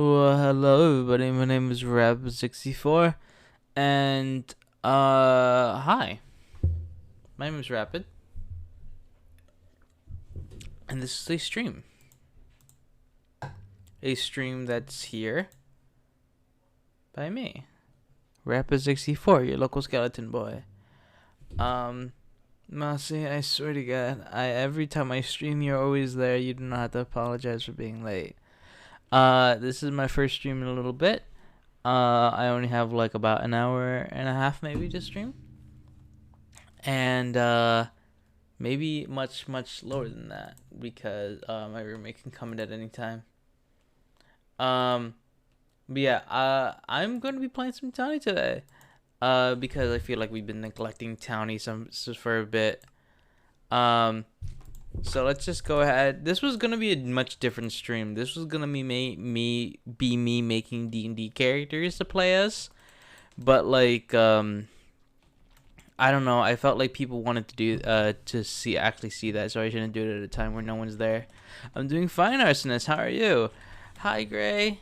Hello everybody, my name is Rapid64, and, hi, my name is Rapid, and this is a stream that's here by me, Rapid64, your local skeleton boy. Mousy, I swear to God, every time I stream, you're always there. You do not have to apologize for being late. This is my first stream in a little bit. I only have like about an hour and a half maybe to stream. And maybe much lower than that because my roommate can come in at any time. But yeah, I'm going to be playing some Towny today. Because I feel like we've been neglecting Towny for a bit. So let's just go ahead. This was gonna be a much different stream. This was gonna be me making D&D characters to play as, but like I don't know. I felt like people wanted to do to actually see that, so I shouldn't do it at a time where no one's there. I'm doing fine, Arsonist. How are you? Hi, Gray.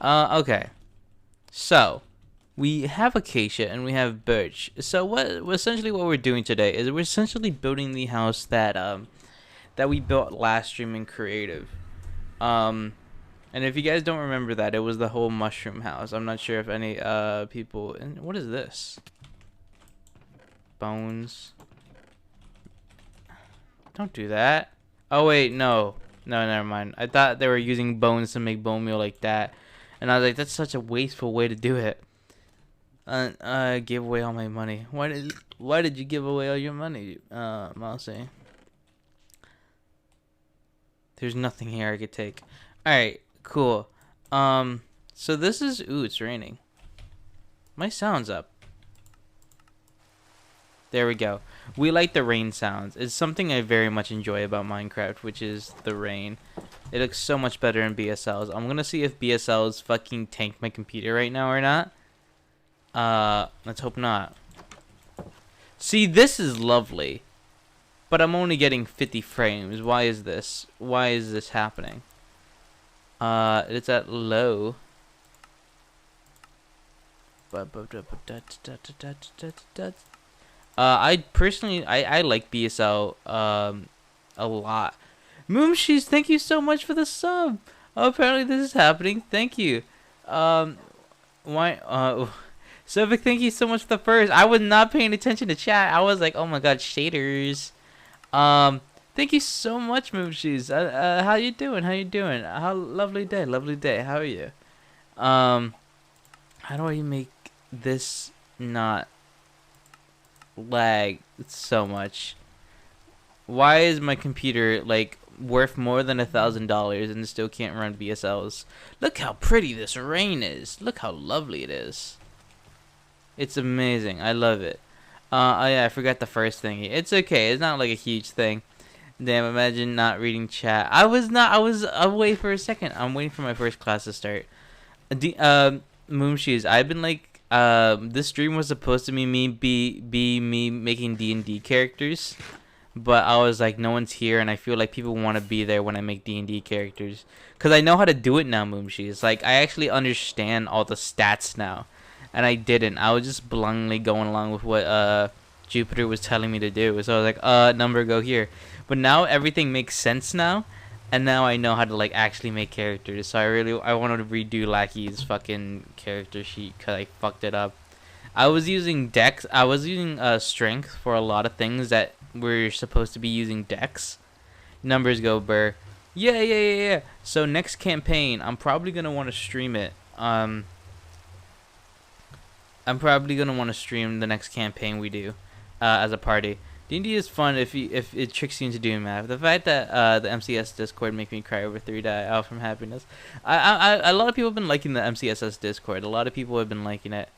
Okay. So, we have Acacia and we have Birch. So essentially what we're doing today is we're essentially building the house that that we built last stream in creative. And if you guys don't remember that, it was the whole mushroom house. I'm not sure if any people. And what is this? Bones. Don't do that. Oh wait, no, never mind. I thought they were using bones to make bone meal like that. And I was like, that's such a wasteful way to do it. I gave away all my money. Why did you give away all your money, Mousy? There's nothing here I could take. Alright, cool. So this is it's raining. My sound's up. There we go. We like the rain sounds. It's something I very much enjoy about Minecraft, which is the rain. It looks so much better in BSLs. I'm gonna see if BSLs fucking tank my computer right now or not. Let's hope not. See, this is lovely. But I'm only getting 50 frames. Why is this? Why is this happening? It's at low. I personally, I like BSL, a lot. Moomshees, thank you so much for the sub. Oh, apparently this is happening. Thank you. Sovic, thank you so much for the first. I was not paying attention to chat. I was like, oh my god, shaders. Thank you so much, Moomshees. How you doing? How you doing? Lovely day, lovely day. How are you? How do I make this not lag so much? Why is my computer like worth more than $1,000 and still can't run BSLs? Look how pretty this rain is. Look how lovely it is. It's amazing. I love it. Oh yeah, I forgot the first thing. It's okay. It's not like a huge thing. Damn, imagine not reading chat. I was away for a second. I'm waiting for my first class to start. Moomshoes, I've been like, this stream was supposed to be me making D&D characters. But I was like, no one's here, and I feel like people want to be there when I make D&D characters. Because I know how to do it now, Moomshees. Like, I actually understand all the stats now. And I didn't. I was just blindly going along with what Jupiter was telling me to do. So I was like, number, go here. But now everything makes sense now. And now I know how to, like, actually make characters. So I wanted to redo Lackey's fucking character sheet because I fucked it up. I was using Dex. I was using Strength for a lot of things that we're supposed to be using Dex. Numbers go, Burr. Yeah. So next campaign, I'm probably gonna want to stream it. I'm probably gonna want to stream the next campaign we do, as a party. D&D is fun if it tricks you into doing math. The fact that the MCS Discord make me cry over 3 die out from happiness. A lot of people have been liking the MCSS Discord. A lot of people have been liking it.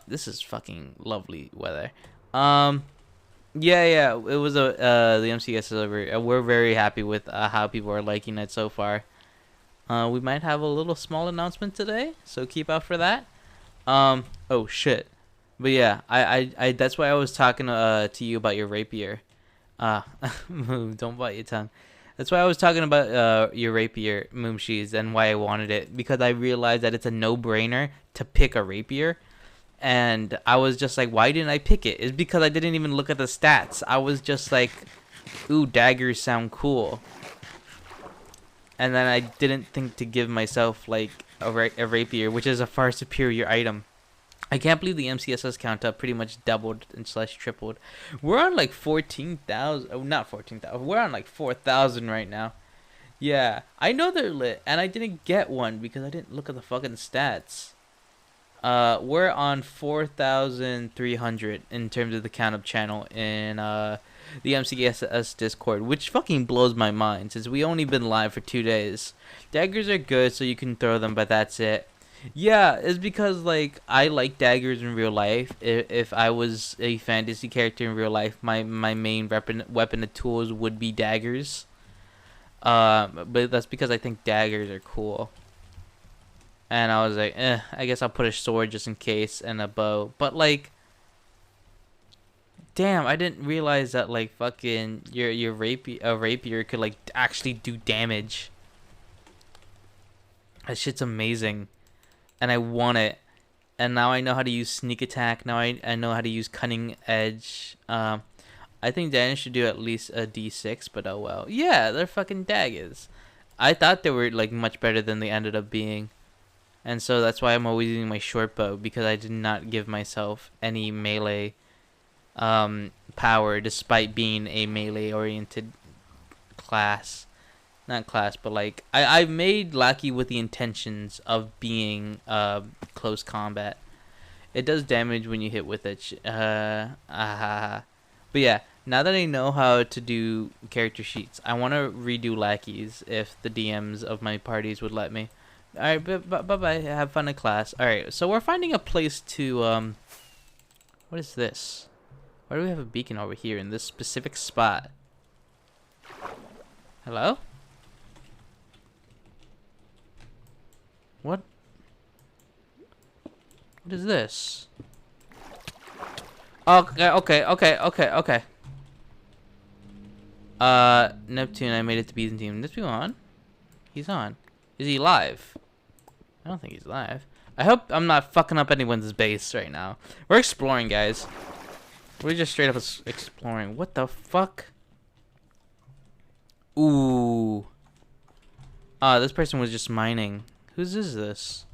This is fucking lovely weather. Yeah, it was the MCS is over. We're very happy with how people are liking it so far. We might have a little small announcement today, so keep out for that. Oh shit. But yeah, I that's why I was talking to you about your rapier. Don't bite your tongue. That's why I was talking about your rapier, Moomshies, and why I wanted it, because I realized that it's a no-brainer to pick a rapier. And I was just like, why didn't I pick it? It's because I didn't even look at the stats. I was just like, ooh, daggers sound cool. And then I didn't think to give myself like a rapier, which is a far superior item. I can't believe the MCSS count up pretty much doubled and slash tripled. We're on like 14,000. Oh, not 14,000. We're on like 4,000 right now. Yeah, I know they're lit, and I didn't get one because I didn't look at the fucking stats. We're on 4,300 in terms of the count up channel in the MCSS Discord, which fucking blows my mind since we only been live for 2 days. Daggers are good, so you can throw them, but that's it. Yeah, it's because like I like daggers in real life. If I was a fantasy character in real life, my main weapon of tools would be daggers. But that's because I think daggers are cool. And I was like, I guess I'll put a sword just in case and a bow. But like, damn, I didn't realize that like fucking your rapier could like actually do damage. That shit's amazing. And I want it. And now I know how to use sneak attack. Now I know how to use cunning edge. I think Daniel should do at least a D6, but oh well. Yeah, they're fucking daggers. I thought they were like much better than they ended up being. And so that's why I'm always using my short bow, because I did not give myself any melee power despite being a melee oriented class. Not class, but like I've made Lackey with the intentions of being close combat. It does damage when you hit with it. But yeah, now that I know how to do character sheets, I want to redo Lackeys if the DMs of my parties would let me. Alright, bye-bye. Have fun in class. Alright, so we're finding a place to, what is this? Why do we have a beacon over here in this specific spot? Hello? What? What is this? Okay. Neptune, I made it to Byzantine. Neptune on? He's on. Is he live? I don't think he's live. I hope I'm not fucking up anyone's base right now. We're exploring, guys. We're just straight up exploring. What the fuck? Ooh. This person was just mining. Whose is this?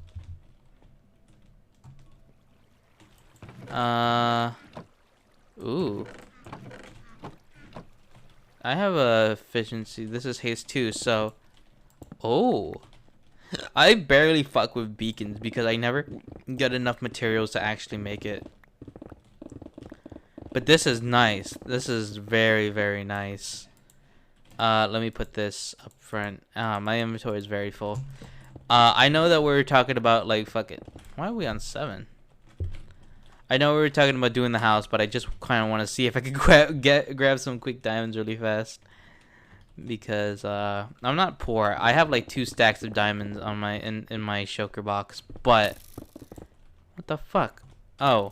Ooh. I have a efficiency. This is haste 2, so. Oh. I barely fuck with beacons because I never get enough materials to actually make it. But this is nice. This is very, very nice. Let me put this up front. My inventory is very full. I know that we're talking about like fucking. Why are we on 7? I know we were talking about doing the house, but I just kind of want to see if I could grab some quick diamonds really fast. Because I'm not poor. I have like 2 stacks of diamonds on my in my shulker box. But what the fuck? Oh,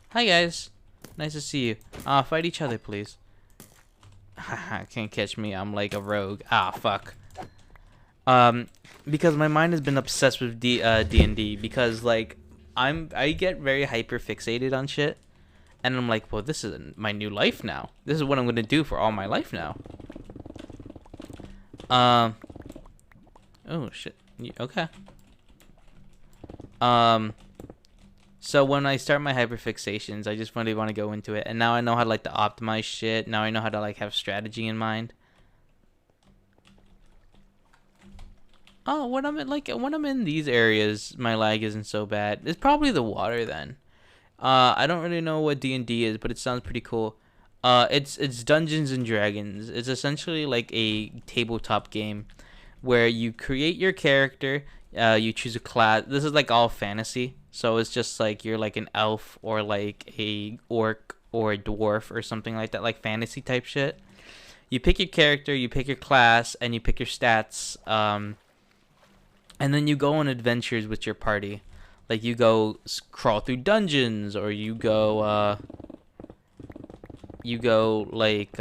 hi guys. Nice to see you. Fight each other, please. Can't catch me. I'm like a rogue. Fuck. Because my mind has been obsessed with D&D because like I get very hyper fixated on shit, and I'm like, well, this is my new life now. This is what I'm gonna do for all my life now. Oh shit. Okay. So when I start my hyperfixations, I just really want to go into it, and now I know how to like to optimize shit. Now I know how to like have strategy in mind. Oh, when I'm in these areas, my lag isn't so bad. It's probably the water then. I don't really know what D&D is, but it sounds pretty cool. It's Dungeons and Dragons. It's essentially like a tabletop game where you create your character, you choose a class. This is like all fantasy, so it's just like you're like an elf or like a orc or a dwarf or something like that, like fantasy type shit. You pick your character, you pick your class, and you pick your stats. And then you go on adventures with your party. Like you go crawl through dungeons, or you go you go like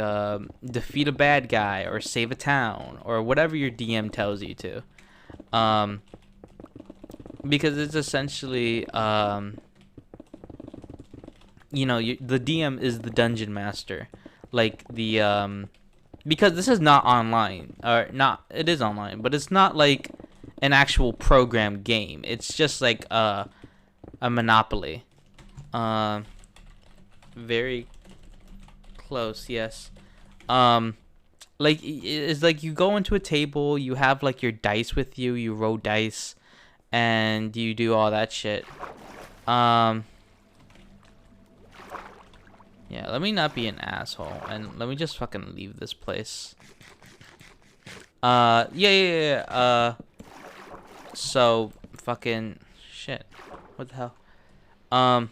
defeat a bad guy or save a town or whatever your DM tells you to. Um, because it's essentially the DM is the dungeon master, like the because this is not online, or not, it is online, but it's not like an actual program game. It's just like a Monopoly. Very close, yes. Like it's like you go into a table, you have like your dice with you, you roll dice, and you do all that shit. Um, yeah, let me not be an asshole, and let me just fucking leave this place. Yeah. So fucking shit. What the hell? Um.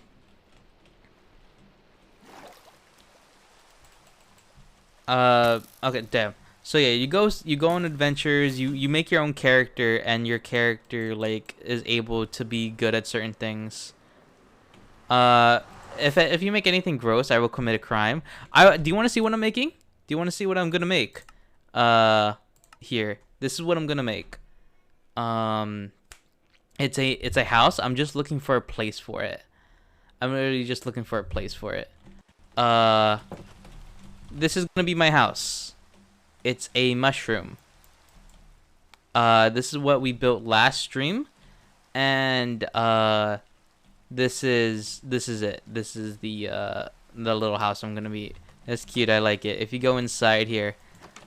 Okay, damn. So yeah, you go on adventures, you make your own character, and your character like is able to be good at certain things. Uh if you make anything gross, I will commit a crime. Do you want to see what I'm making? Do you want to see what I'm going to make? Here. This is what I'm going to make. Um it's a house. I'm just looking for a place for it. I'm literally just looking for a place for it. This is going to be my house. It's a mushroom. This is what we built last stream, and this is it. This is the little house I'm gonna be. It's cute. I like it. If you go inside here,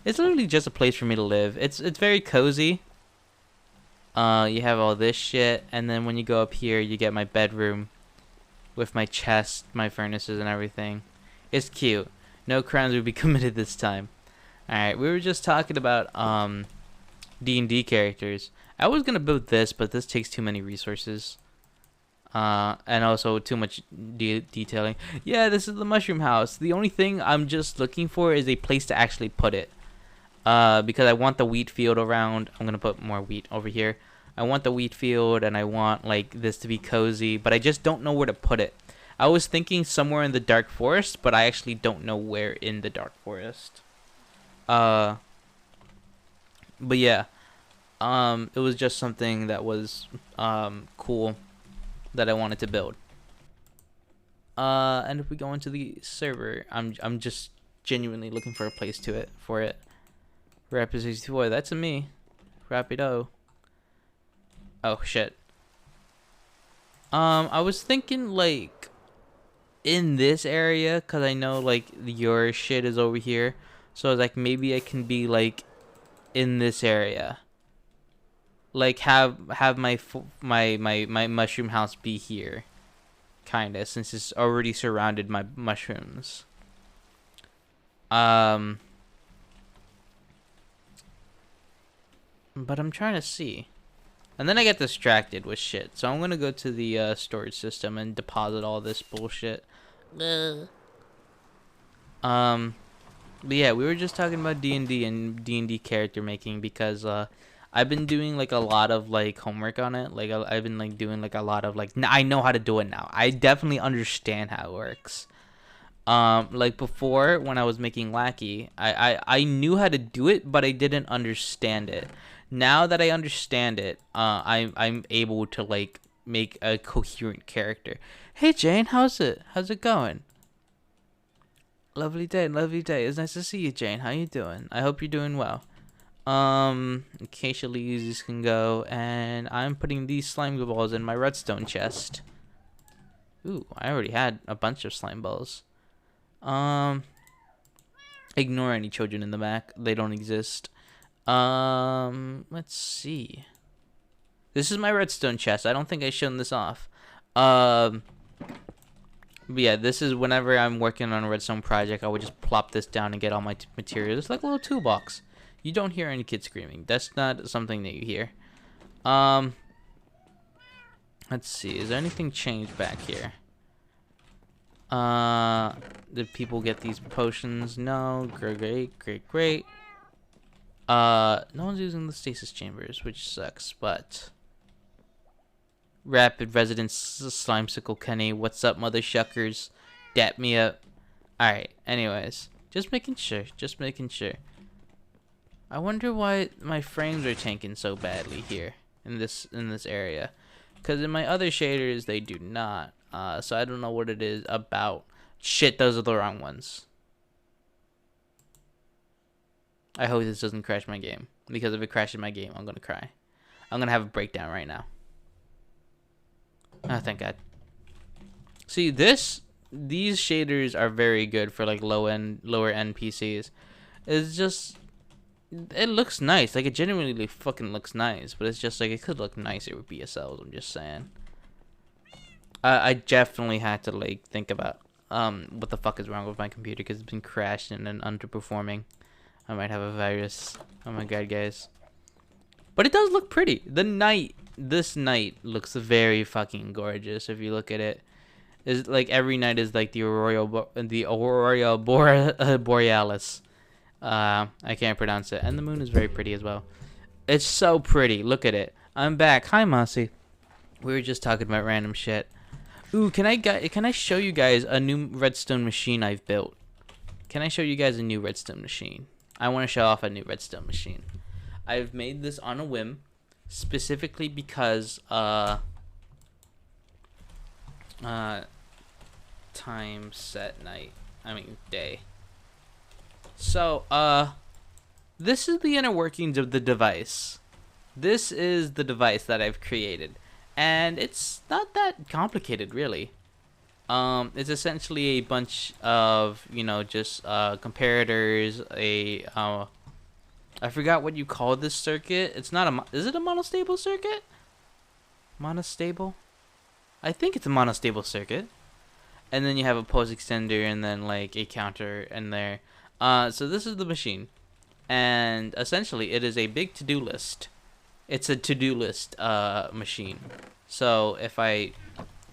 it's literally just a place for me to live. It's very cozy. You have all this shit, and then when you go up here, you get my bedroom with my chest, my furnaces, and everything. It's cute. No crimes will be committed this time. Alright, we were just talking about D&D characters. I was gonna build this, but this takes too many resources. And also too much detailing. Yeah, this is the mushroom house. The only thing I'm just looking for is a place to actually put it. Because I want the wheat field around. I'm gonna put more wheat over here. I want the wheat field, and I want like this to be cozy, but I just don't know where to put it. I was thinking somewhere in the dark forest, but I actually don't know where in the dark forest. But yeah, it was just something that was cool that I wanted to build. And if we go into the server, I'm just genuinely looking for a place for it. Rapid 64, that's a me. Rapido. Oh shit. I was thinking like in this area, cause I know like your shit is over here. So I was like, maybe I can be like in this area. Like have my mushroom house be here, kinda, since it's already surrounded by mushrooms. But I'm trying to see, and then I get distracted with shit. So I'm gonna go to the storage system and deposit all this bullshit. But yeah, we were just talking about D&D and D&D character making because I've been doing like a lot of like homework on it. Like I've been like doing like a lot of like I know how to do it now. I definitely understand how it works. Like before when I was making Lackey, I knew how to do it, but I didn't understand it. Now that I understand it, I'm able to like make a coherent character. Hey Jane, how's it going? Lovely day. It's nice to see you, Jane. How you doing? I hope you're doing well. Acacia leaves can go, and I'm putting these slime balls in my redstone chest. Ooh, I already had a bunch of slime balls. Ignore any children in the back. They don't exist. Let's see. This is my redstone chest. I don't think I shown this off. But yeah, this is whenever I'm working on a redstone project, I would just plop this down and get all my materials. It's like a little toolbox. You don't hear any kids screaming. That's not something that you hear. Let's see. Is there anything changed back here? Did people get these potions? No. Great. No one's using the stasis chambers, which sucks, but... Rapid Residence Slimesicle Kenny, what's up, mother shuckers? Dap me up. Alright, anyways. Just making sure. Just making sure. I wonder why my frames are tanking so badly here in this area. Because in my other shaders, they do not. So I don't know what it is about. Shit, those are the wrong ones. I hope this doesn't crash my game. Because if it crashes my game, I'm going to cry. I'm going to have a breakdown right now. Oh, thank God. See, these shaders are very good for like lower end PCs. It's just, it looks nice. Like, it genuinely fucking looks nice. But it's just like, it could look nicer with BSLs, I'm just saying. I definitely had to like think about what the fuck is wrong with my computer, because it's been crashing and underperforming. I might have a virus. Oh my God, guys. But it does look pretty. This night looks very fucking gorgeous if you look at it. It's like every night is like the Aurora Borealis. I can't pronounce it. And the moon is very pretty as well. It's so pretty. Look at it. I'm back. Hi, Mossy. We were just talking about random shit. Ooh, can I show you guys a new redstone machine I've built? Can I show you guys a new redstone machine? I want to show off a new redstone machine. I've made this on a whim, specifically because time set day. So this is the inner workings of the device. This is the device that I've created, and it's not that complicated, really. It's essentially a bunch of, just comparators. I forgot what you call this circuit. It's not is it a monostable circuit? Monostable? I think it's a monostable circuit. And then you have a pulse extender and then like a counter in there. So this is the machine. And essentially it is a big to-do list. It's a to-do list machine. So if I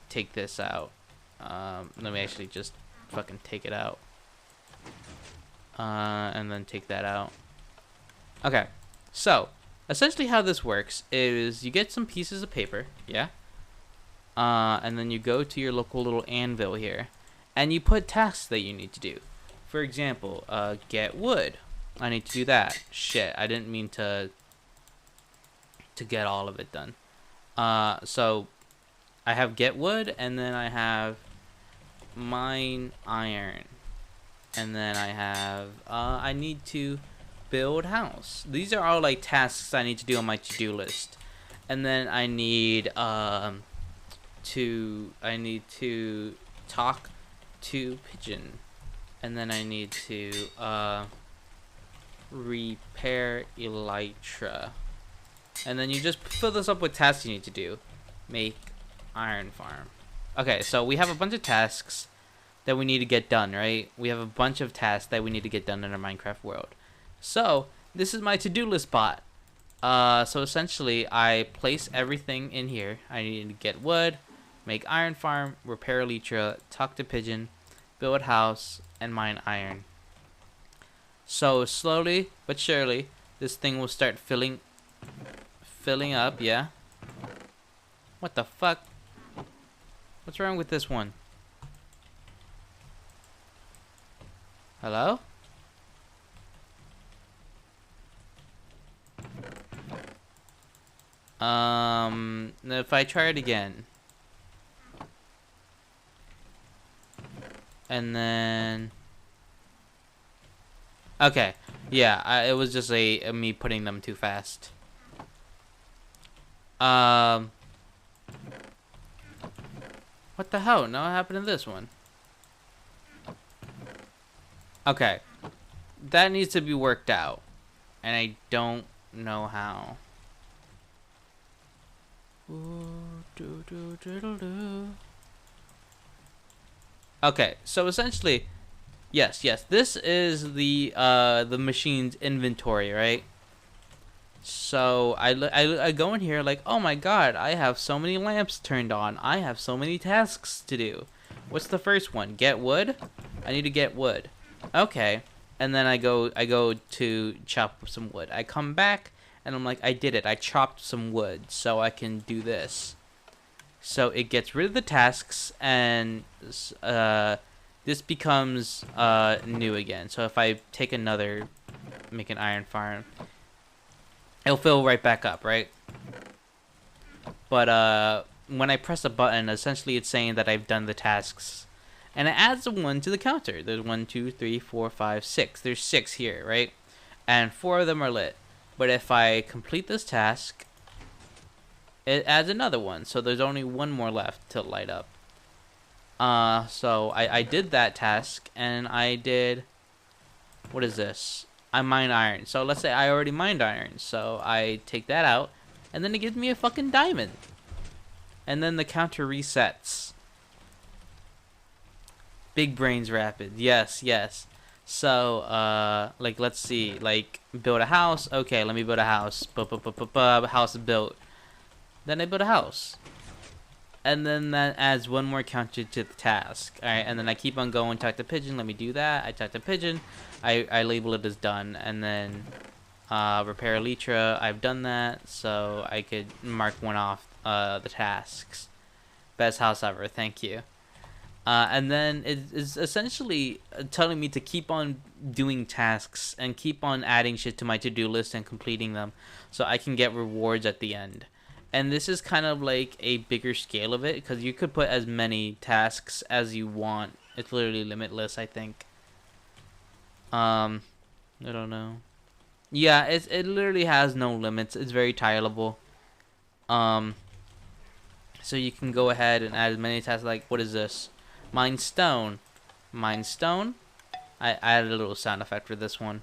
take this out, let me actually just fucking take it out. And then take that out. Okay, so essentially how this works is you get some pieces of paper, yeah? And then you go to your local little anvil here, and you put tasks that you need to do. For example, get wood. I need to do that. Shit, I didn't mean to get all of it done. So I have get wood, and then I have mine iron, and then I have I need to build house. These are all like tasks I need to do on my to-do list. And then I need to talk to Pigeon, and then I need to repair Elytra, and then you just fill this up with tasks you need to do. Make iron farm. Okay, so we have a bunch of tasks that we need to get done, right? We have a bunch of tasks that we need to get done in our Minecraft world. So this is my to-do list bot. So essentially I place everything in here. I need to get wood, make iron farm, repair Elytra, talk to Pigeon, build house, and mine iron. So slowly but surely this thing will start filling up, yeah? What the fuck? What's wrong with this one? Hello? If I try it again. And then... Okay. Yeah, it was just me putting them too fast. What the hell? Now what happened to this one? Okay. That needs to be worked out. And I don't know how. Okay, so essentially, yes, this is the machine's inventory, right? So I go in here like, oh my god, I have so many lamps turned on. I have so many tasks to do. What's the first one? Get wood? I need to get wood. Okay, and then I go to chop some wood. I come back and I'm like, I did it. I chopped some wood, so I can do this. So it gets rid of the tasks and this becomes new again. So if I take another, make an iron farm, it'll fill right back up, right? But when I press a button, essentially it's saying that I've done the tasks, and it adds a 1 to the counter. There's 1, 2, 3, 4, 5, 6. There's 6 here, right? And 4 of them are lit. But if I complete this task, it adds another one. So there's only 1 more left to light up. So I did that task, and I did, what is this? I mined iron. So let's say I already mined iron. So I take that out, and then it gives me a fucking diamond. And then the counter resets. Big brains rapid. Yes, yes. So, like, let's see. Like, build a house. Okay, let me build a house. House built. Then I build a house. And then that adds 1 more counter to the task. Alright, and then I keep on going. Talk to pigeon. Let me do that. I talk to pigeon. I label it as done. And then repair elytra. I've done that. So I could mark 1 off the tasks. Best house ever. Thank you. And then it is essentially telling me to keep on doing tasks and keep on adding shit to my to-do list and completing them so I can get rewards at the end. And this is kind of like a bigger scale of it, because you could put as many tasks as you want. It's literally limitless, I think. I don't know. Yeah, it literally has no limits. It's very tileable. So you can go ahead and add as many tasks. Like, what is this? Mine stone. Mine stone. I added a little sound effect for this one.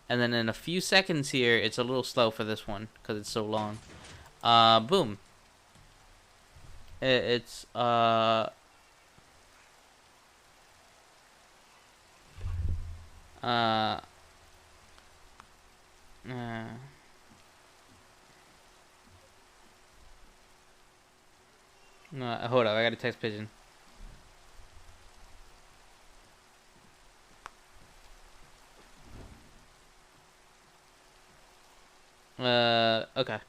And then in a few seconds here, it's a little slow for this one because it's so long. Boom. It's no, hold up, I gotta text pigeon. Okay.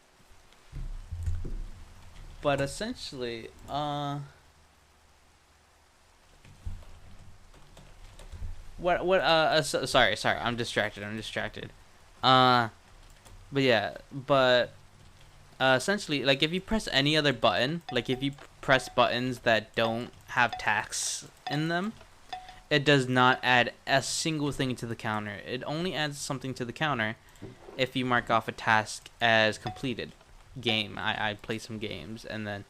But essentially, sorry, I'm distracted. But yeah, essentially, like, if you press any other button, like if you press buttons that don't have tasks in them, it does not add a single thing to the counter. It only adds something to the counter if you mark off a task as completed. I play some games, and then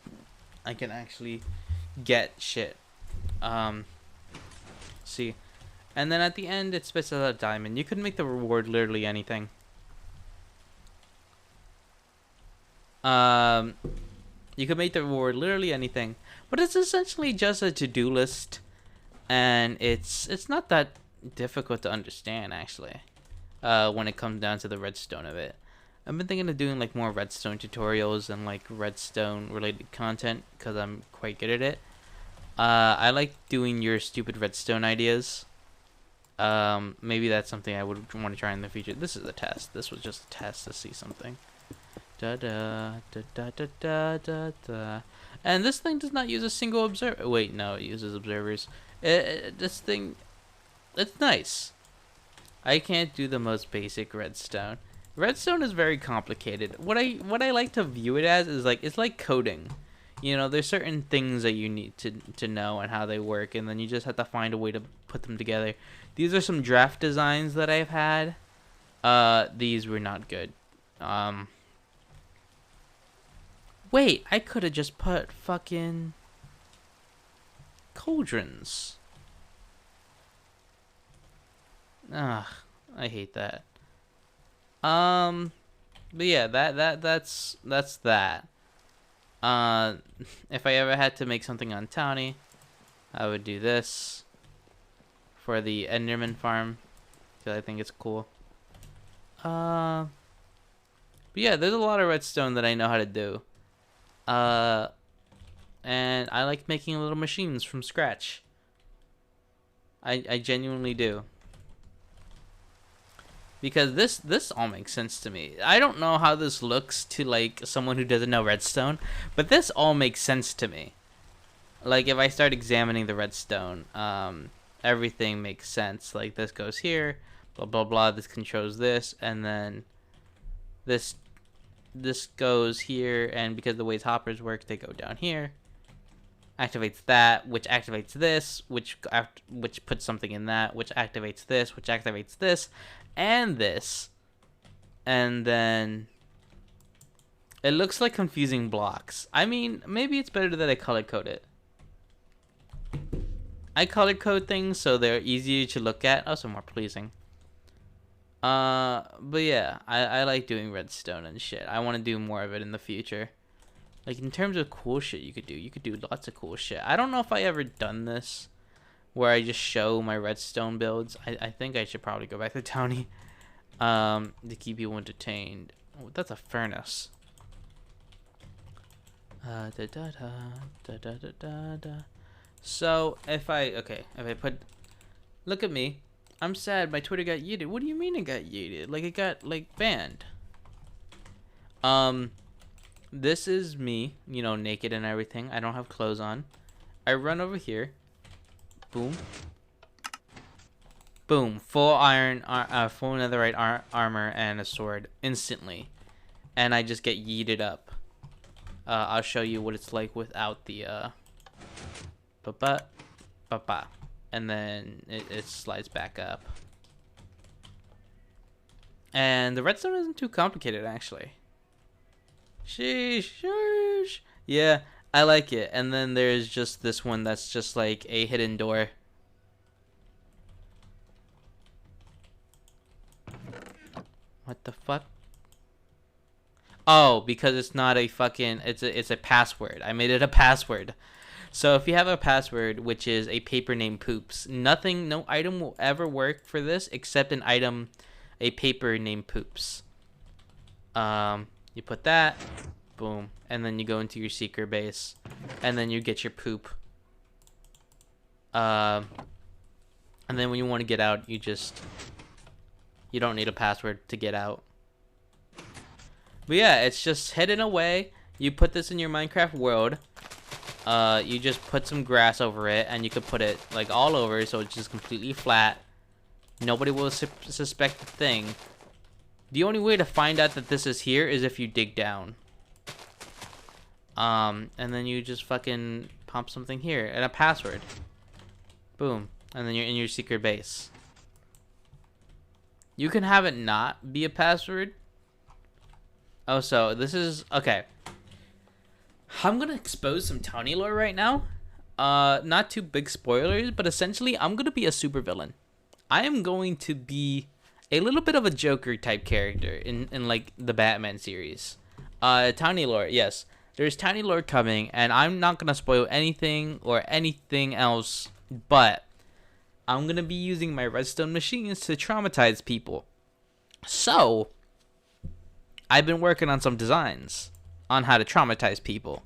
I can actually get shit. See, and then at the end it spits out a diamond. You could make the reward literally anything. You could make the reward literally anything, but it's essentially just a to-do list, and it's not that difficult to understand, actually. When it comes down to the redstone of it. I've been thinking of doing like more redstone tutorials and like redstone related content because I'm quite good at it. I like doing your stupid redstone ideas. Maybe that's something I would want to try in the future. This is a test. This was just a test to see something. Da da da da da da da da. And this thing does not use a single observer. Wait, no, it uses observers. This thing, it's nice. I can't do the most basic redstone. Redstone is very complicated. What I like to view it as is like, it's like coding. You know, there's certain things that you need to know and how they work, and then you just have to find a way to put them together. These are some draft designs that I've had. These were not good. Wait, I could have just put fucking cauldrons. Ugh, I hate that. But yeah, that's that. If I ever had to make something on Towny, I would do this for the Enderman farm, because I think it's cool. But yeah, there's a lot of redstone that I know how to do. And I like making little machines from scratch. I genuinely do. Because this all makes sense to me. I don't know how this looks to like someone who doesn't know redstone, but this all makes sense to me. like if I start examining the redstone, everything makes sense. Like this goes here, blah blah blah. This controls this, and then this goes here, and because the way hoppers work, they go down here. Activates that, which activates this, which puts something in that, which activates this, and this, and then it looks like confusing blocks. I mean, maybe it's better that I color code it. I color code things so they're easier to look at, also more pleasing. But yeah, I like doing redstone and shit. I want to do more of it in the future. Like, in terms of cool shit you could do lots of cool shit. I don't know if I ever done this, where I just show my redstone builds. I think I should probably go back to Tony, to keep people entertained. Oh, that's a furnace. So, if I put, look at me. I'm sad my Twitter got yeeted. What do you mean it got yeeted? Like, it got, like, banned. This is me, you know, naked and everything. I don't have clothes on. I run over here. Boom. Boom. Full iron, full netherite armor and a sword instantly. And I just get yeeted up. I'll show you what it's like without the, and then it slides back up. And the redstone isn't too complicated, actually. Sheesh. Yeah, I like it. And then there's just this one that's just like a hidden door. What the fuck? Oh, because it's not a fucking, it's a password. I made it a password. So if you have a password, which is a paper named Poops, no item will ever work for this except a paper named Poops. You put that, boom, and then you go into your secret base, and then you get your poop. And then when you want to get out, you don't need a password to get out. But yeah, it's just hidden away. You put this in your Minecraft world. You just put some grass over it, and you could put it like all over, so it's just completely flat. Nobody will suspect a thing. The only way to find out that this is here is if you dig down. And then you just fucking pump something here and a password. Boom. And then you're in your secret base. You can have it not be a password. Oh, so this is okay. I'm gonna expose some Tony lore right now. Not too big spoilers, but essentially I'm gonna be a supervillain. I am going to be a little bit of a Joker type character in like the Batman series. Tiny lore, yes. There's tiny lore coming, and I'm not gonna spoil anything or anything else, but I'm gonna be using my redstone machines to traumatize people. So I've been working on some designs on how to traumatize people.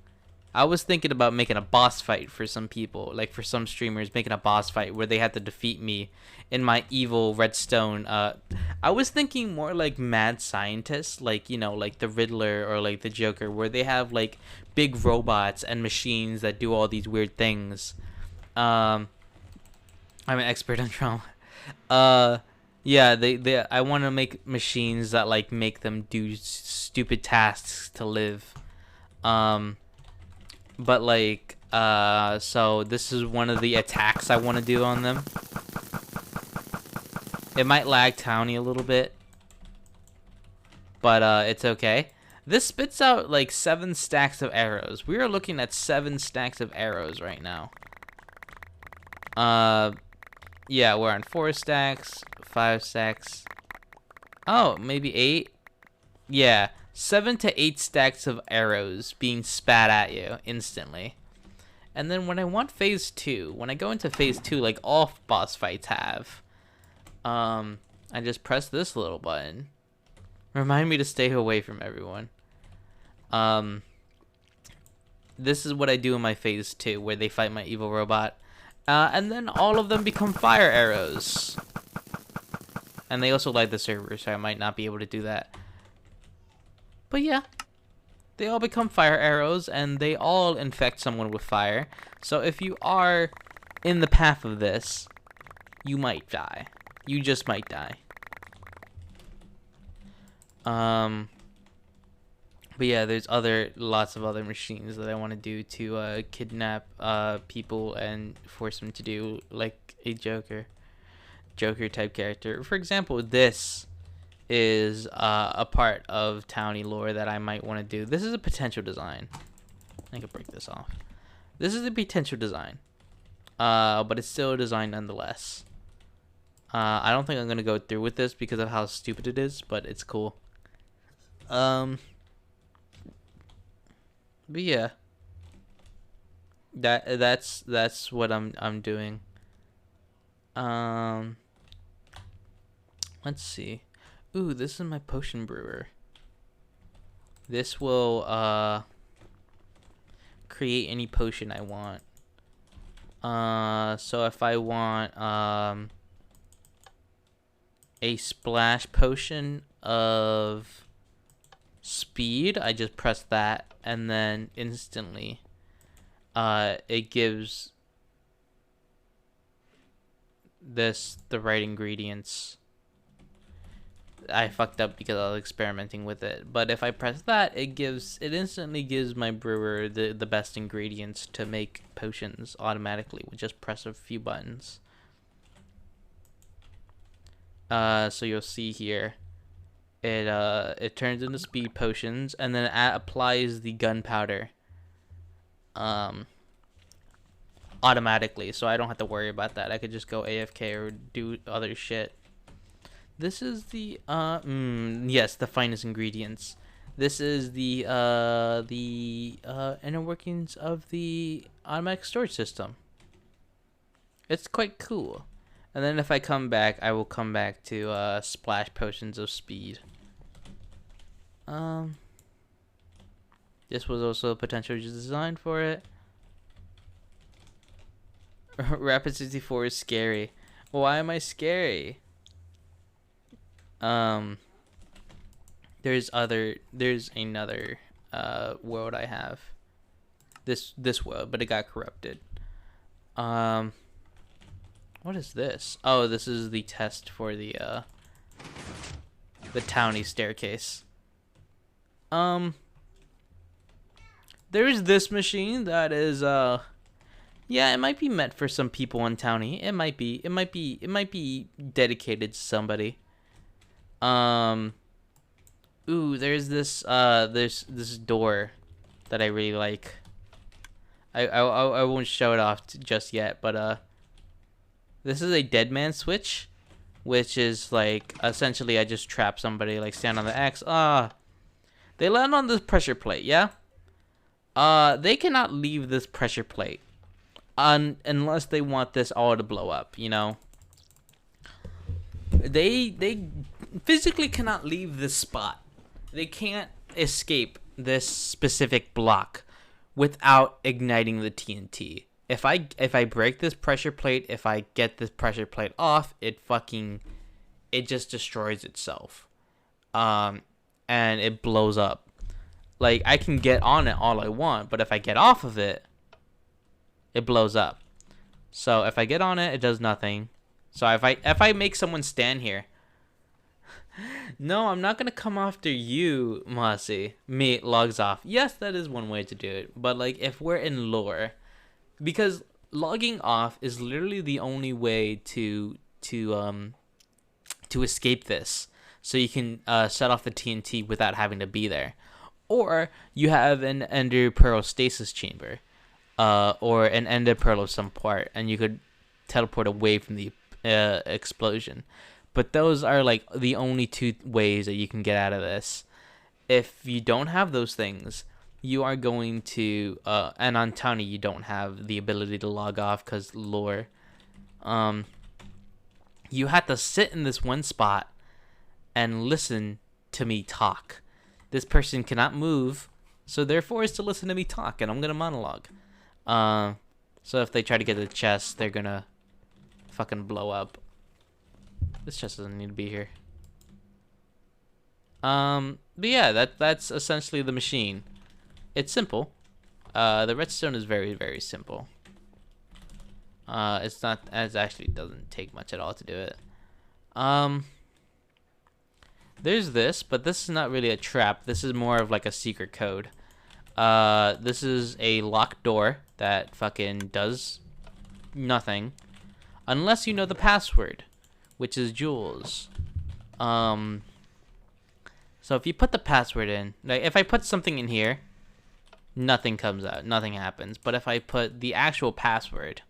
I was thinking about making a boss fight for some people, like for some streamers, making a boss fight where they had to defeat me in my evil redstone. I was thinking more like mad scientists, like, you know, like the Riddler or like the Joker, where they have like big robots and machines that do all these weird things. I'm an expert on trauma. Yeah, I want to make machines that like make them do stupid tasks to live. But like, so this is one of the attacks I want to do on them. It might lag Townie a little bit, but it's okay. This spits out like 7 stacks of arrows. We are looking at 7 stacks of arrows right now. Yeah, we're on 4 stacks, 5 stacks. Oh, maybe 8. Yeah. 7 to 8 stacks of arrows being spat at you instantly. And then when I want phase 2, when I go into phase 2, like all boss fights have, I just press this little button. Remind me to stay away from everyone. This is what I do in my phase 2, where they fight my evil robot. And then all of them become fire arrows. And they also light the server, so I might not be able to do that. But yeah, they all become fire arrows, and they all infect someone with fire. So if you are in the path of this, you might die. You just might die. But yeah, there's lots of other machines that I want to do to kidnap people and force them to do like a Joker type character. For example, this is a part of Townie lore that I might want to do. This is a potential design. I can break this off. This is a potential design, but it's still a design nonetheless. I don't think I'm gonna go through with this because of how stupid it is, but it's cool. But yeah, that's what I'm doing. Let's see. Ooh, this is my potion brewer. This will create any potion I want. So if I want a splash potion of speed, I just press that, and then instantly it gives this the right ingredients. I fucked up because I was experimenting with it, but if I press that, it instantly gives my brewer the best ingredients to make potions automatically with just press a few buttons. So you'll see here, it turns into speed potions, and then it applies the gunpowder automatically, so I don't have to worry about that. I could just go AFK or do other shit. This is the yes, the finest ingredients. This is the inner workings of the automatic storage system. It's quite cool. And then if I come back, I will come back to splash potions of speed. This was also a potential design for it. Rapid 64 is scary. Why am I scary? There's another world I have. This world, but it got corrupted. What is this? Oh, this is the test for the Townie staircase. There's this machine that is yeah, it might be meant for some people in Townie. It might be dedicated to somebody. Ooh, there's this door that I really like. I won't show it off just yet, but this is a dead man switch, which is like essentially I just trap somebody, like stand on the X. They land on this pressure plate, yeah. They cannot leave this pressure plate unless they want this all to blow up, you know. They physically cannot leave this spot. They can't escape this specific block without igniting the TNT. If I break this pressure plate, if I get this pressure plate off, it just destroys itself. And it blows up. Like, I can get on it all I want, but if I get off of it, it blows up. So if I get on it, it does nothing. So if I make someone stand here, no, I'm not gonna come after you, Masi. Me logs off. Yes, that is one way to do it. But like, if we're in lore, because logging off is literally the only way to escape this. So you can set off the TNT without having to be there, or you have an Ender Pearl stasis chamber, or an Ender Pearl of some part, and you could teleport away from the explosion. But those are like the only two ways that you can get out of this. If you don't have those things, you are going to and on Townie you don't have the ability to log off because lore. You have to sit in this one spot and listen to me talk. This person cannot move, so they're forced to listen to me talk, and I'm gonna monologue. So if they try to get the chest, they're gonna fucking blow up. This chest doesn't need to be here. But yeah, that's essentially the machine. It's simple. The redstone is very, very simple. It's not, it actually doesn't take much at all to do it. There's this, but this is not really a trap. This is more of like a secret code. This is a locked door that fucking does nothing unless you know the password, which is Jules. So if you put the password in, like if I put something in here, nothing comes out, nothing happens. But if I put the actual password,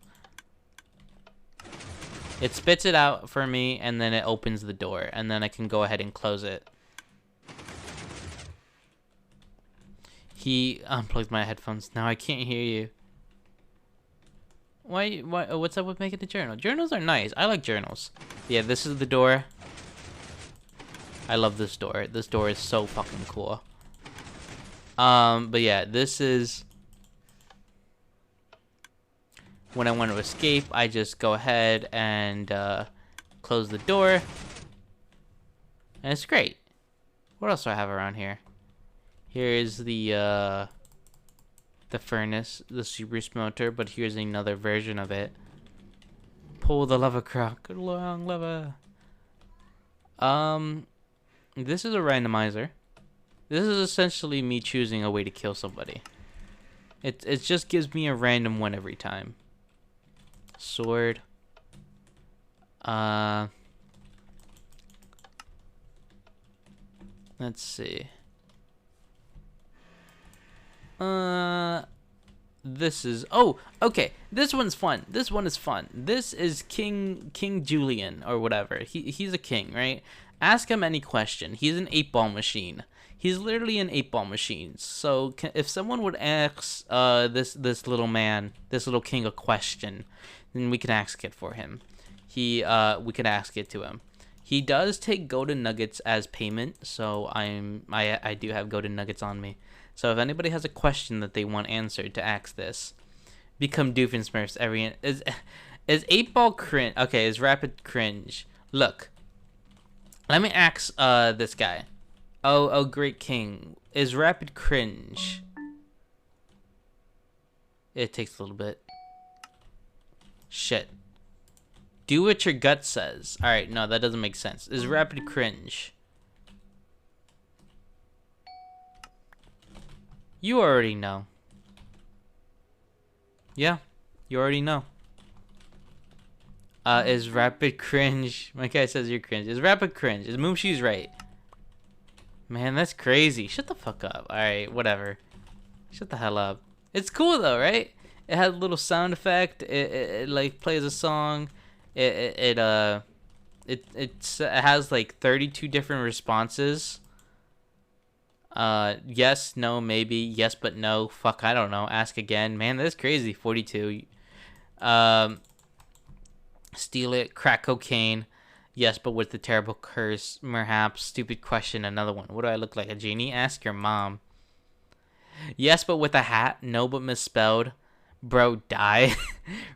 it spits it out for me, and then it opens the door, and then I can go ahead and close it. He unplugged my headphones. Now I can't hear you. Why, what's up with making a journal? Journals are nice. I like journals. Yeah, this is the door. I love this door. This door is so fucking cool. But yeah, this is... When I want to escape, I just go ahead and close the door. And it's great. What else do I have around here? Here's the furnace, the super smelter, but here's another version of it. Pull the lava crock along lava. This is a randomizer. This is essentially me choosing a way to kill somebody. It just gives me a random one every time. Sword. Let's see. This is, oh, okay. This one's fun. This one is fun. This is King Julian or whatever. He's a king, right? Ask him any question. He's an 8-ball machine. He's literally an 8-ball machine. So if someone would ask this little man, this little king, a question, then we can ask it for him. We can ask it to him. He does take golden nuggets as payment, so I do have golden nuggets on me. So if anybody has a question that they want answered to ask this, become Doofenshmirtz every... Is 8-ball cringe... Okay, is rapid cringe. Look. Let me ask this guy. Oh, great king. Is rapid cringe... It takes a little bit. Shit. Do what your gut says. Alright, no, that doesn't make sense. Is rapid cringe... You already know. Yeah, you already know. Is rapid cringe... My guy says you're cringe. Is rapid cringe? Is Moomshi's right? Man, that's crazy. Shut the fuck up. Alright, whatever. Shut the hell up. It's cool though, right? It has a little sound effect. It like plays a song. It has like 32 different responses. Yes, no, maybe, yes, but no, fuck, I don't know, ask again, man, that's crazy. 42. Steal it, crack cocaine, yes, but with the terrible curse, perhaps, stupid question, another one, what do I look like, a genie? Ask your mom. Yes, but with a hat, no, but misspelled, bro, die.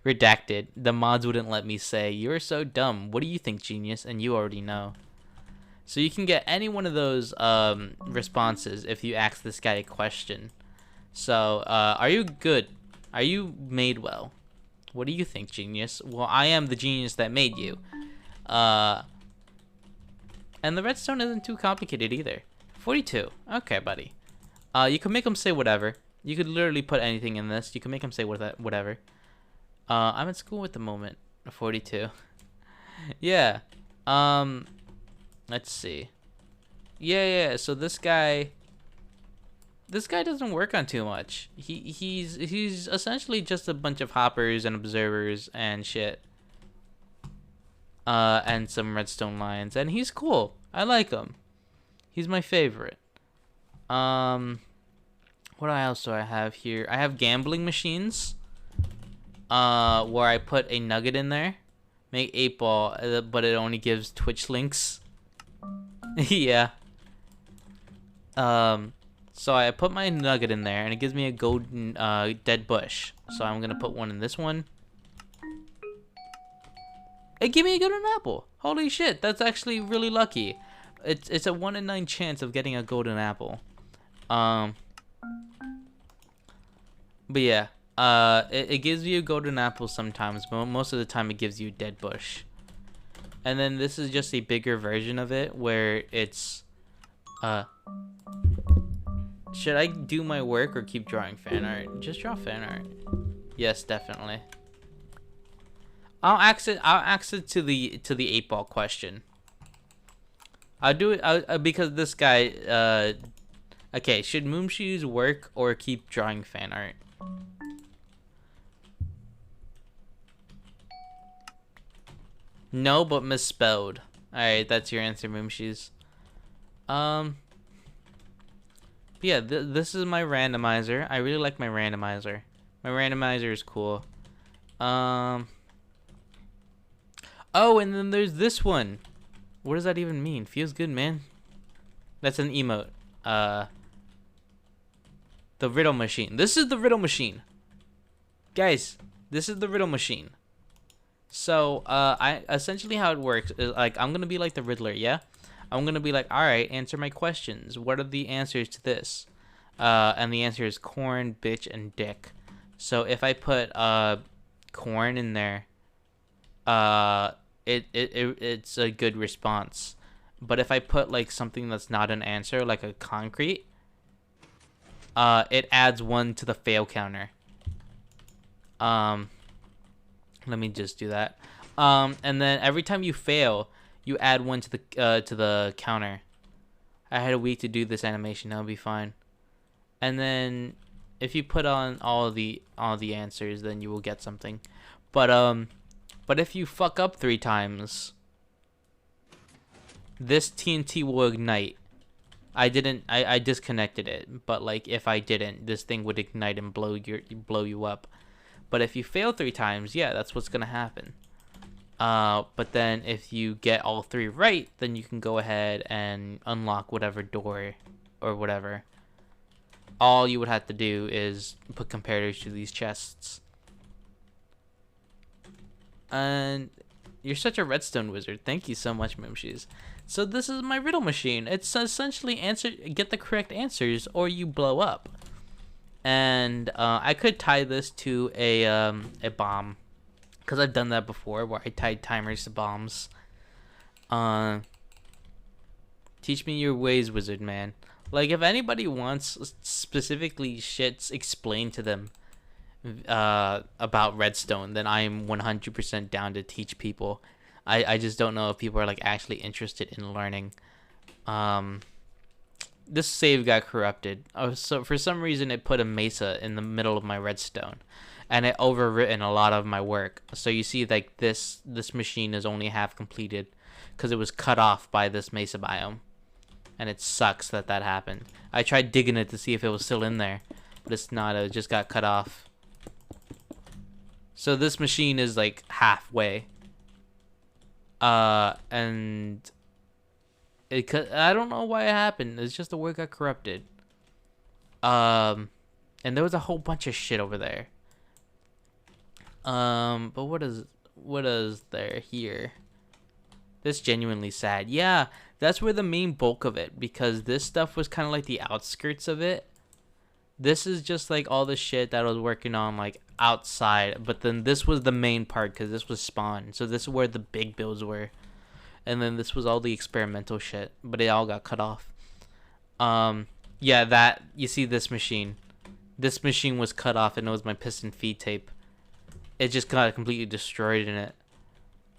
Redacted, the mods wouldn't let me say, you're so dumb, what do you think, genius? And you already know. So you can get any one of those responses if you ask this guy a question. So, are you good? Are you made well? What do you think, genius? Well, I am the genius that made you. And the redstone isn't too complicated either. 42. Okay, buddy. You can make him say whatever. You could literally put anything in this. You can make him say whatever. I'm at school at the moment. 42. Yeah. Let's see. Yeah, so this guy doesn't work on too much. He's essentially just a bunch of hoppers and observers and shit. And some redstone lions, and he's cool. I like him. He's my favorite. What else do I have here? I have gambling machines. Where I put a nugget in there. Make 8-ball, but it only gives Twitch links. Yeah. So I put my nugget in there, and it gives me a golden dead bush. So I'm gonna put one in this one. It gave me a golden apple. Holy shit, that's actually really lucky. It's a 1 in 9 chance of getting a golden apple. But yeah, it gives you a golden apple sometimes, but most of the time it gives you a dead bush. And then this is just a bigger version of it where it's, uh, should I do my work or keep drawing fan art? Just draw fan art. Yes, definitely. I'll access to the 8-ball question. I'll do it because this guy, okay, should Moonshoes work or keep drawing fan art? No, but misspelled. Alright, that's your answer, Moonshoes. Yeah, this is my randomizer. I really like my randomizer. My randomizer is cool. Oh, and then there's this one. What does that even mean? Feels good, man. That's an emote. The riddle machine. This is the riddle machine. Guys, this is the riddle machine. So, I essentially how it works is like I'm gonna be like the Riddler, yeah? I'm gonna be like, alright, answer my questions. What are the answers to this? And the answer is corn, bitch, and dick. So if I put corn in there, it's a good response. But if I put like something that's not an answer, like a concrete, it adds 1 to the fail counter. Let me just do that. And then every time you fail, you add 1 to the counter. I had a week to do this animation. That'll be fine. And then if you put on all the answers, then you will get something. But if you fuck up 3 times, this TNT will ignite. I disconnected it, but like if I didn't, this thing would ignite and blow you up. But if you fail 3 times, yeah, that's what's gonna happen. But then if you get all 3 right, then you can go ahead and unlock whatever door or whatever. All you would have to do is put comparators to these chests. And you're such a redstone wizard. Thank you so much, Mimshies. So this is my riddle machine. It's essentially get the correct answers or you blow up. And I could tie this to a bomb, because I've done that before where I tied timers to bombs. Teach me your ways, wizard man. Like if anybody wants specifically shits explained to them about redstone, then I'm 100% down to teach people. I just don't know if people are like actually interested in learning. This save got corrupted. So for some reason it put a mesa in the middle of my redstone, and it overwritten a lot of my work. So you see like this machine is only half completed because it was cut off by this mesa biome, and it sucks that happened. I tried digging it to see if it was still in there, but it's not. It just got cut off. So this machine is like halfway. And I don't know why it happened. It's just the work got corrupted. And there was a whole bunch of shit over there. But what is there here? That's genuinely sad. Yeah, that's where the main bulk of it, because this stuff was kind of like the outskirts of it. This is just like all the shit that I was working on like outside, but then this was the main part because this was spawn. So this is where the big builds were. And then this was all the experimental shit, but it all got cut off. Yeah, that, you see this machine. This machine was cut off and it was my piston feed tape. It just got completely destroyed in it.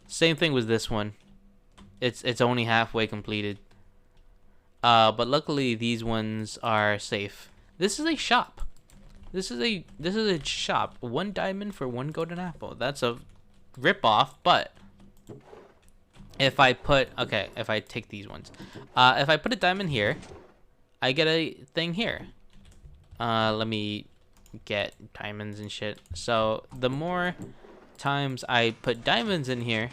Same thing with this one. It's only halfway completed. But luckily these ones are safe. This is a shop. This is a shop. 1 diamond for 1 golden apple. That's a rip-off, but if I take these ones. If I put a diamond here, I get a thing here. Let me get diamonds and shit. So the more times I put diamonds in here,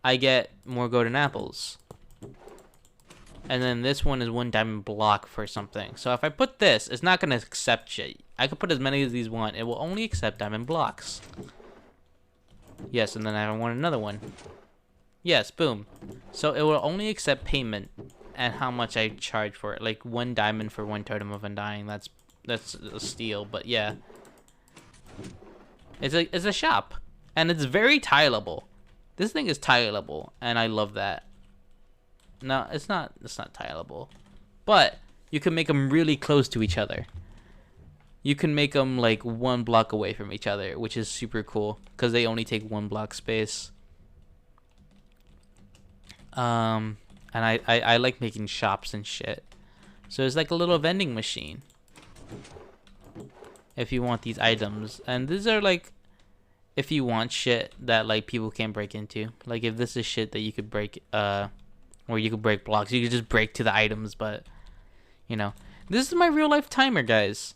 I get more golden apples. And then this one is 1 diamond block for something. So if I put this, it's not gonna accept shit. I could put as many as these want. It will only accept diamond blocks. Yes, and then I want another one. Yes, boom. So it will only accept payment and how much I charge for it. Like 1 diamond for 1 totem of undying. That's that's a steal, but yeah. It's a shop, and it's very tileable. This thing is tileable, and I love that. No, it's not. It's not tileable, but you can make them really close to each other. You can make them like 1 block away from each other, which is super cool because they only take 1 block space. And I like making shops and shit. So it's like a little vending machine. If you want these items, and these are like, if you want shit that like people can't break into, like if this is shit that you could break, or you could break blocks, you could just break to the items. But you know, this is my real life timer, guys.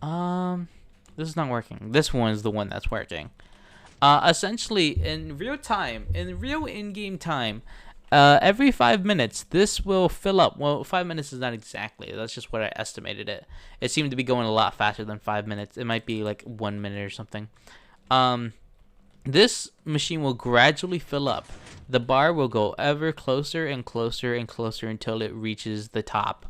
This is not working. This one is the one that's working. Essentially in real time, in real in-game time, every 5 minutes, this will fill up. Well, 5 minutes is not exactly. That's just what I estimated it. It seemed to be going a lot faster than 5 minutes. It might be like 1 minute or something. This machine will gradually fill up. The bar will go ever closer and closer and closer until it reaches the top.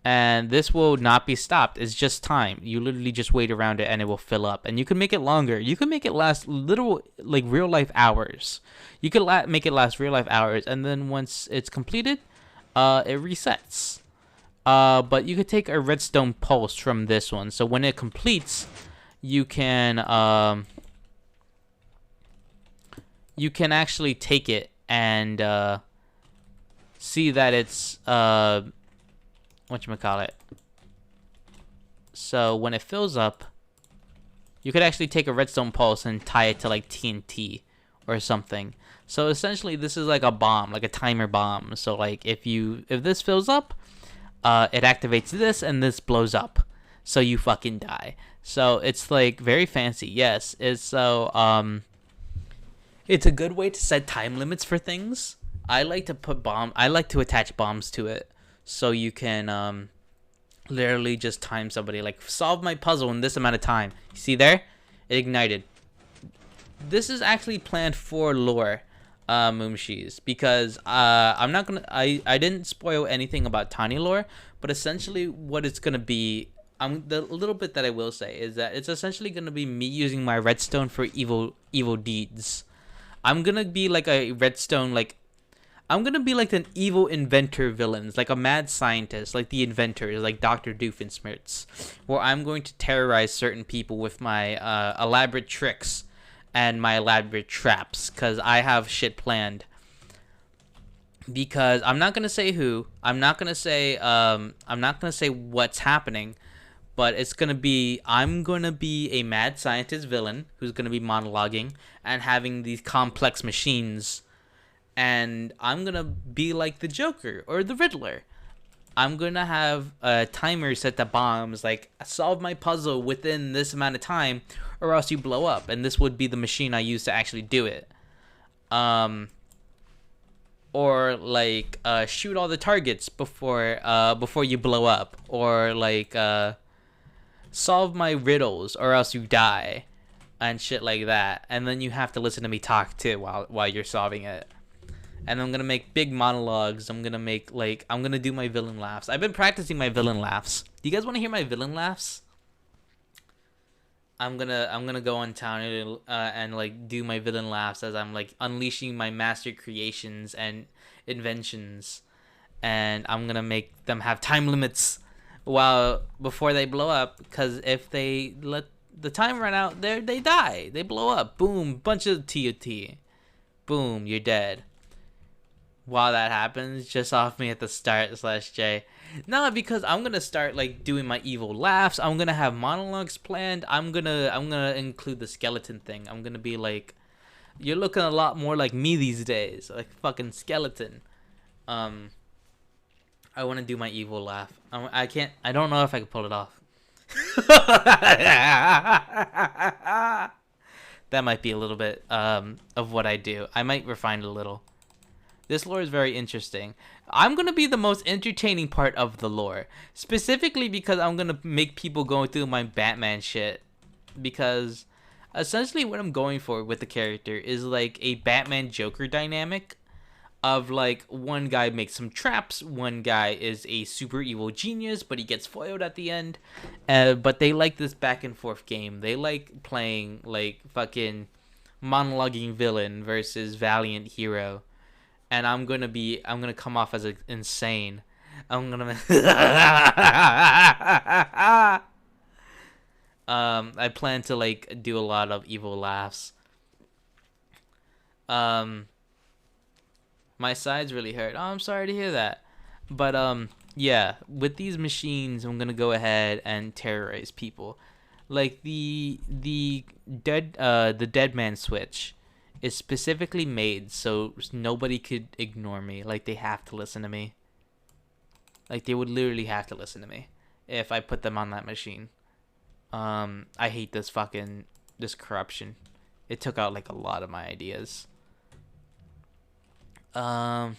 And this will not be stopped. It's just time. You literally just wait around it and it will fill up. And you can make it longer. You can make it last literal, like real life hours. You could make it last real life hours. And then once it's completed, it resets. But you could take a redstone pulse from this one. So when it completes, you can actually take it and see that it's whatchamacallit. So when it fills up, you could actually take a redstone pulse and tie it to like TNT or something. So essentially this is like a bomb, like a timer bomb. So like if this fills up, it activates this and this blows up. So you fucking die. So it's like very fancy. Yes, it's so it's a good way to set time limits for things. I like to attach bombs to it. So you can literally just time somebody, like solve my puzzle in this amount of time. You see there? It ignited. This is actually planned for lore, Moomshies, because I'm not gonna. I didn't spoil anything about Tiny lore, but essentially what it's gonna be. The little bit that I will say is that it's essentially gonna be me using my redstone for evil deeds. I'm gonna be like a redstone like. I'm gonna be like an evil inventor villains, like a mad scientist, like the inventors, like Dr. Doofenshmirtz, where I'm going to terrorize certain people with my elaborate tricks and my elaborate traps, because I have shit planned. Because I'm not gonna say who, I'm not gonna say what's happening, but I'm gonna be a mad scientist villain who's gonna be monologuing and having these complex machines. And I'm gonna be like the Joker or the Riddler. I'm gonna have a timer set to bombs, like solve my puzzle within this amount of time, or else you blow up. And this would be the machine I use to actually do it. Or like shoot all the targets before you blow up, or like solve my riddles, or else you die, and shit like that. And then you have to listen to me talk too while you're solving it. And I'm gonna make big monologues. I'm gonna do my villain laughs. I've been practicing my villain laughs. Do you guys want to hear my villain laughs? I'm gonna go on town and like do my villain laughs as I'm like unleashing my master creations and inventions, and I'm gonna make them have time limits before they blow up. Because if they let the time run out, they die. They blow up. Boom, bunch of TNT. Boom, you're dead. While that happens, just off me at the start /J. No, because I'm gonna start like doing my evil laughs. I'm gonna have monologues planned. I'm gonna include the skeleton thing. I'm gonna be like, you're looking a lot more like me these days, like fucking skeleton. I want to do my evil laugh. I can't. I don't know if I can pull it off. That might be a little bit of what I do. I might refine it a little. This lore is very interesting. I'm going to be the most entertaining part of the lore. Specifically because I'm going to make people go through my Batman shit. Because essentially what I'm going for with the character is like a Batman Joker dynamic. of like one guy makes some traps, one guy is a super evil genius, but he gets foiled at the end. But they like this back and forth game. They like playing like fucking monologuing villain versus valiant hero. And I'm gonna come off as insane. I'm gonna I plan to like do a lot of evil laughs. My sides really hurt. Oh, I'm sorry to hear that. But yeah, with these machines, I'm gonna go ahead and terrorize people. Like the dead man switch is specifically made so nobody could ignore me. Like they have to listen to me. Like they would literally have to listen to me if I put them on that machine. I hate this corruption. It took out like a lot of my ideas. Where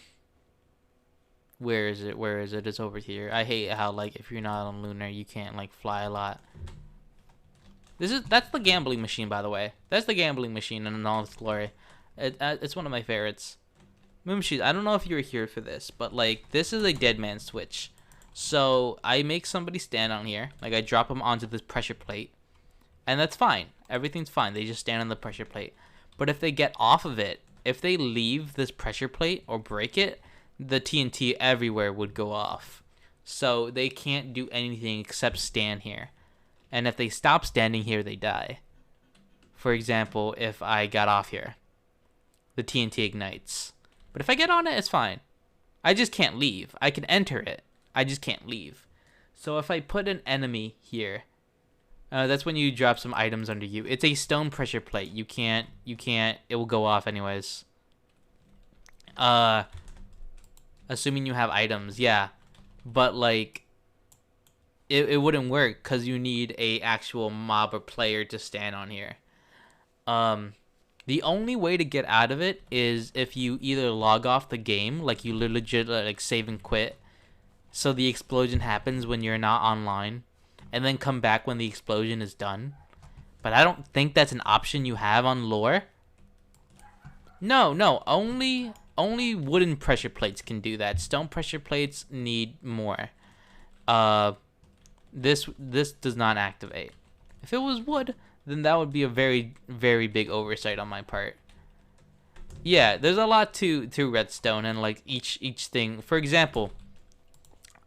is it? Where is it? It's over here. I hate how like if you're not on Lunar, you can't like fly a lot. That's the gambling machine, by the way. That's the gambling machine in all its glory. It's one of my favorites. Moon Machines. I don't know if you were here for this, but like this is a dead man switch. So I make somebody stand on here, like I drop them onto this pressure plate, and that's fine. Everything's fine. They just stand on the pressure plate. But if they get off of it, if they leave this pressure plate or break it, the TNT everywhere would go off. So they can't do anything except stand here. And if they stop standing here, they die. For example, if I got off here, the TNT ignites. But if I get on it, it's fine. I just can't leave. I can enter it. I just can't leave. So if I put an enemy here, that's when you drop some items under you. It's a stone pressure plate. You can't, it will go off anyways. Assuming you have items, yeah. But like, it wouldn't work because you need a actual mob or player to stand on here. The only way to get out of it is if you either log off the game, like you legit like save and quit, so the explosion happens when you're not online, and then come back when the explosion is done. But I don't think that's an option you have on lore. No, only wooden pressure plates can do that. Stone pressure plates need more. This does not activate. If it was wood, then that would be a very, very big oversight on my part. Yeah, there's a lot to redstone, and like each thing. For example,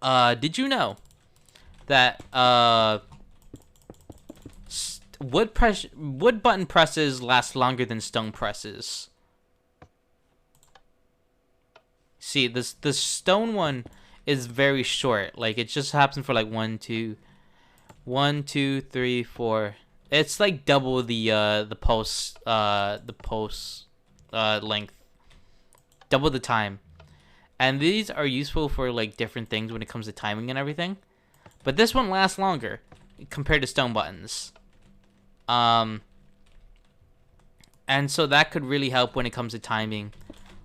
did you know that wood button presses last longer than stone presses? See, the stone one is very short. Like it just happens for like 1, 2, 3, 4. It's like double the post length, double the time. And these are useful for like different things when it comes to timing and everything. But this one lasts longer compared to stone buttons. And so that could really help when it comes to timing.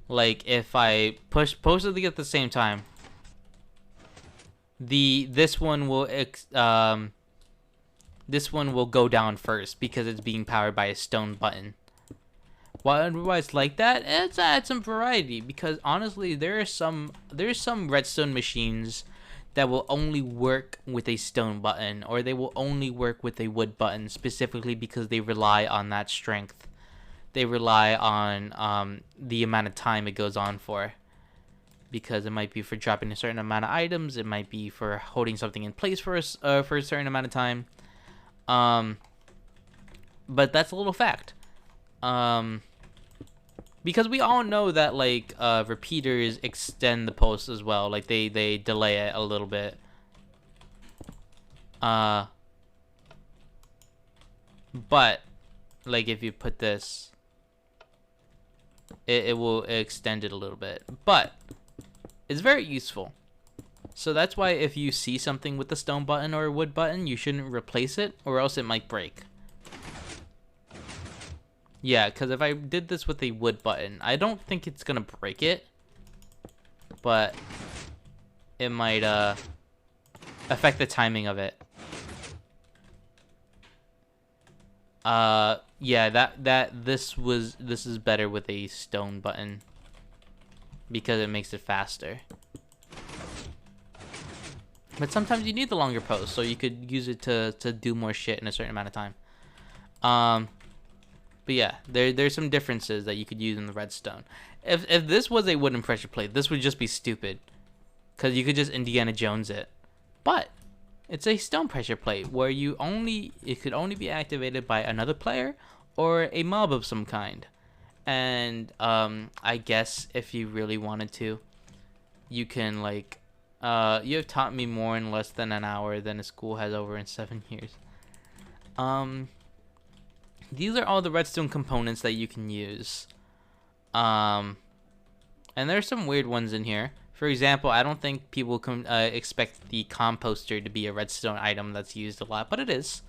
Like if I push both of these at the same time, this one will go down first because it's being powered by a stone button. While otherwise like that, it's add some variety, because honestly there's some redstone machines that will only work with a stone button, or they will only work with a wood button, specifically because they rely on that strength. They rely on the amount of time it goes on for, because it might be for dropping a certain amount of items, it might be for holding something in place for a certain amount of time. But that's a little fact. Because we all know that like repeaters extend the post as well. Like they delay it a little bit. But like if you put this, it will extend it a little bit. But it's very useful. So that's why if you see something with a stone button or a wood button, you shouldn't replace it, or else it might break. Yeah, because if I did this with a wood button, I don't think it's gonna break it, but it might affect the timing of it. Yeah, this is better with a stone button, because it makes it faster. But sometimes you need the longer post, so you could use it to do more shit in a certain amount of time. But yeah, there's some differences that you could use in the redstone. If this was a wooden pressure plate, this would just be stupid, because you could just Indiana Jones it. But it's a stone pressure plate where it could only be activated by another player or a mob of some kind. And I guess if you really wanted to, you can like you have taught me more in less than an hour than a school has over in 7 years. These are all the redstone components that you can use. And there's some weird ones in here. For example, I don't think people can expect the composter to be a redstone item that's used a lot, but it is.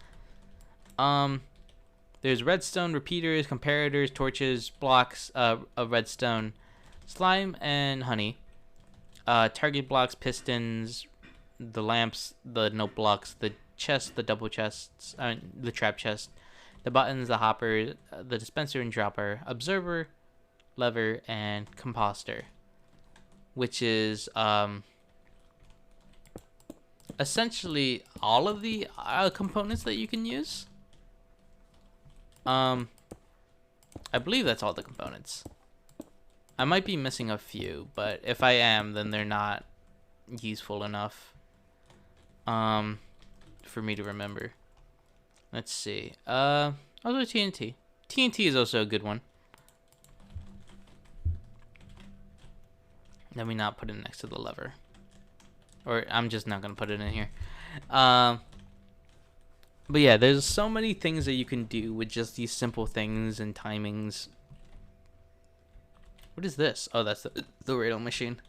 There's redstone repeaters, comparators, torches, blocks of redstone, slime, and honey. Target blocks, pistons, the lamps, the note blocks, the chest, the double chests, the trap chest, the buttons, the hopper, the dispenser and dropper, observer, lever, and composter, which is essentially all of the components that you can use. I believe that's all the components. I might be missing a few, but if I am, then they're not useful enough for me to remember. Let's see. Also TNT. TNT is also a good one. Let me not put it next to the lever. Or I'm just not going to put it in here. But yeah, there's so many things that you can do with just these simple things and timings. What is this? Oh, that's the radar machine.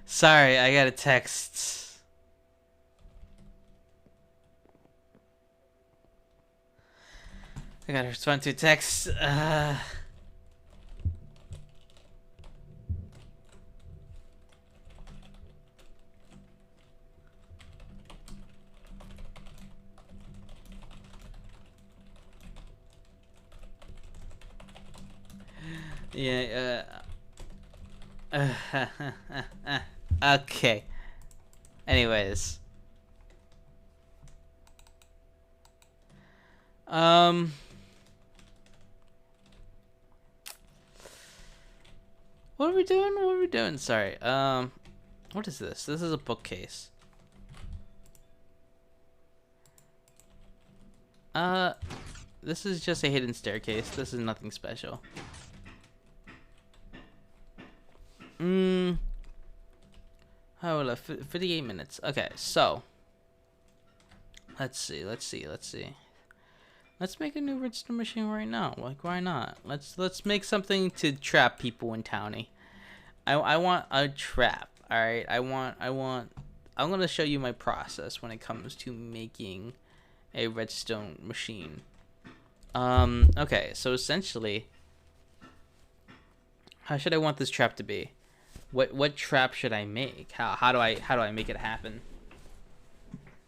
Sorry, I got a text. I gotta respond to a text. Yeah, okay. Anyways. What are we doing? What are we doing? Sorry. What is this? This is a bookcase. This is just a hidden staircase. This is nothing special. Oh, well, 58 minutes. Okay, so let's see. Let's make a new redstone machine right now. Like, why not? Let's make something to trap people in Townie. I want a trap. All right. I'm gonna show you my process when it comes to making a redstone machine. Okay. So essentially, how should I want this trap to be? What trap should I make? How do I make it happen?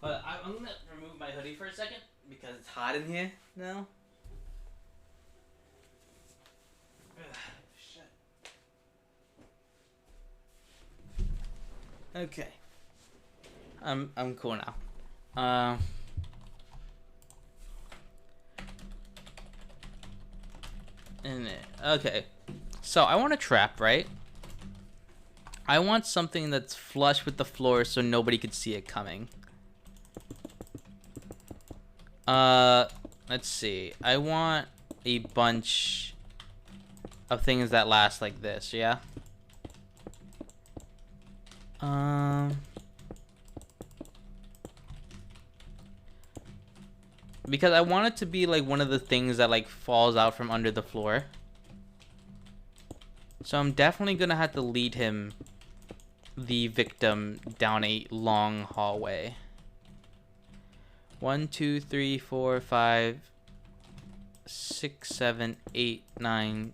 But I'm gonna remove my hoodie for a second because it's hot in here now. Shit. Okay. I'm cool now. Okay. So I want a trap, right? I want something that's flush with the floor so nobody could see it coming. Let's see. I want a bunch of things that last like this, yeah? Because I want it to be like one of the things that like falls out from under the floor. So I'm definitely gonna have to lead the victim down a long hallway. 1, 2, 3, 4, 5, 6, 7, 8, 9,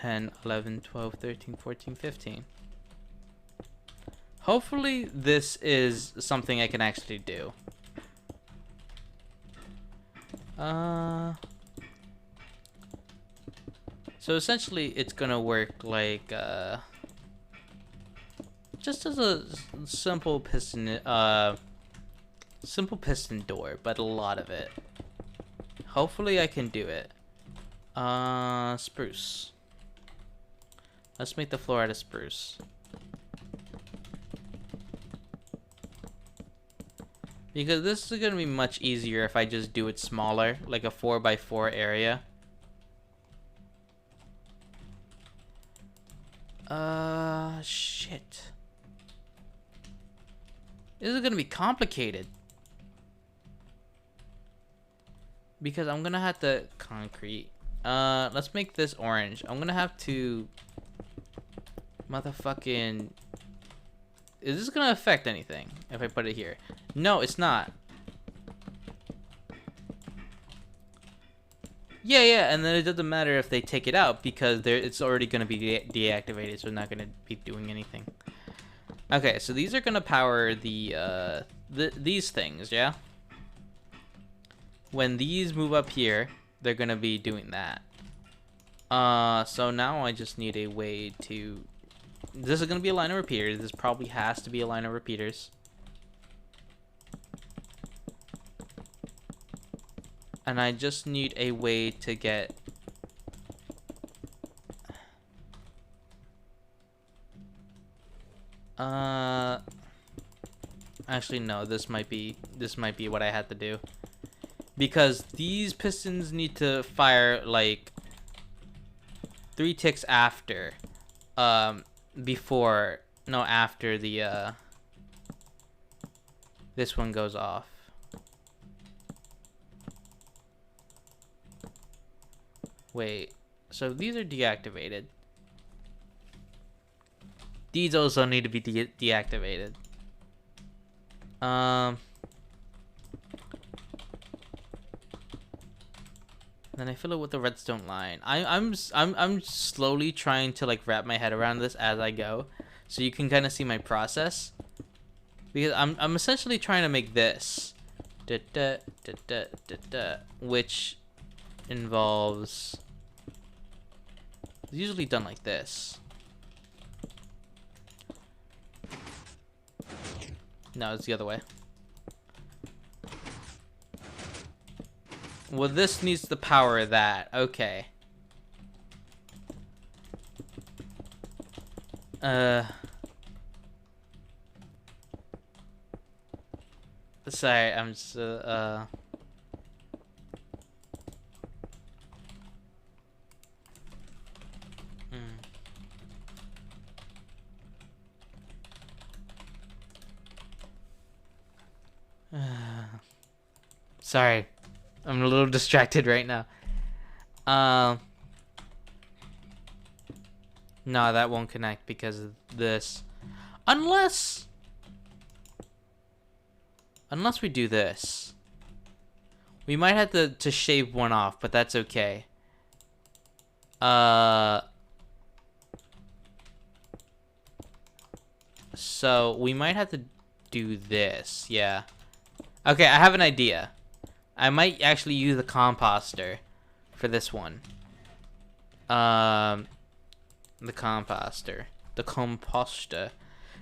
10, 11, 12, 13, 14, 15. Hopefully this is something I can actually do. So essentially it's gonna work like just as a simple piston door, but a lot of it. Hopefully I can do it. Spruce. Let's make the floor out of spruce. Because this is gonna be much easier if I just do it smaller, like a 4x4 area. Shit. This is gonna be complicated. Because I'm gonna have to concrete. Let's make this orange. I'm gonna have to motherfucking... Is this gonna affect anything if I put it here? No, it's not. Yeah, and then it doesn't matter if they take it out because it's already gonna be deactivated, so it's not gonna be doing anything. Okay, so these are gonna power these things, yeah? When these move up here, they're gonna be doing that. So now I just need a way to... This is gonna be a line of repeaters. This probably has to be a line of repeaters. And I just need a way to get... Actually, no. This might be what I had to do. Because these pistons need to fire, like, 3 ticks after. After the, this one goes off. Wait, so these are deactivated. These also need to be deactivated. Then I fill it with the redstone line. I'm slowly trying to like wrap my head around this as I go, so you can kind of see my process. Because I'm essentially trying to make this, which involves... It's usually done like this. No, it's the other way. Well, this needs to power that. Okay. Sorry, I'm just, Sorry. I'm a little distracted right now. No, that won't connect because of this. Unless we do this. We might have to shave one off, but that's okay. So we might have to do this, yeah. Okay, I have an idea. I might actually use the composter for this one. The composter.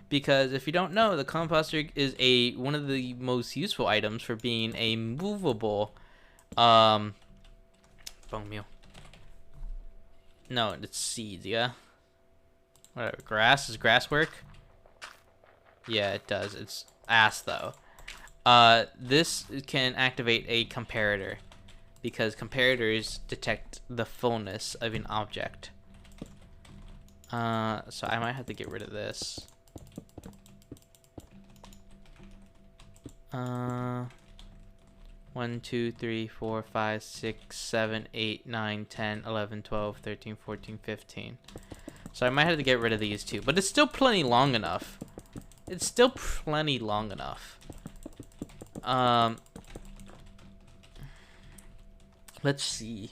Because if you don't know, the composter is one of the most useful items for being a movable bone meal. No, it's seeds, yeah. Whatever. Grass? Does grass work? Yeah, it does. It's ass though. This can activate a comparator because comparators detect the fullness of an object. So I might have to get rid of this. 1, 2, 3, 4, 5, 6, 7, 8, 9, 10, 11, 12, 13, 14, 15. So I might have to get rid of these two, but it's still plenty long enough. It's still plenty long enough. Let's see.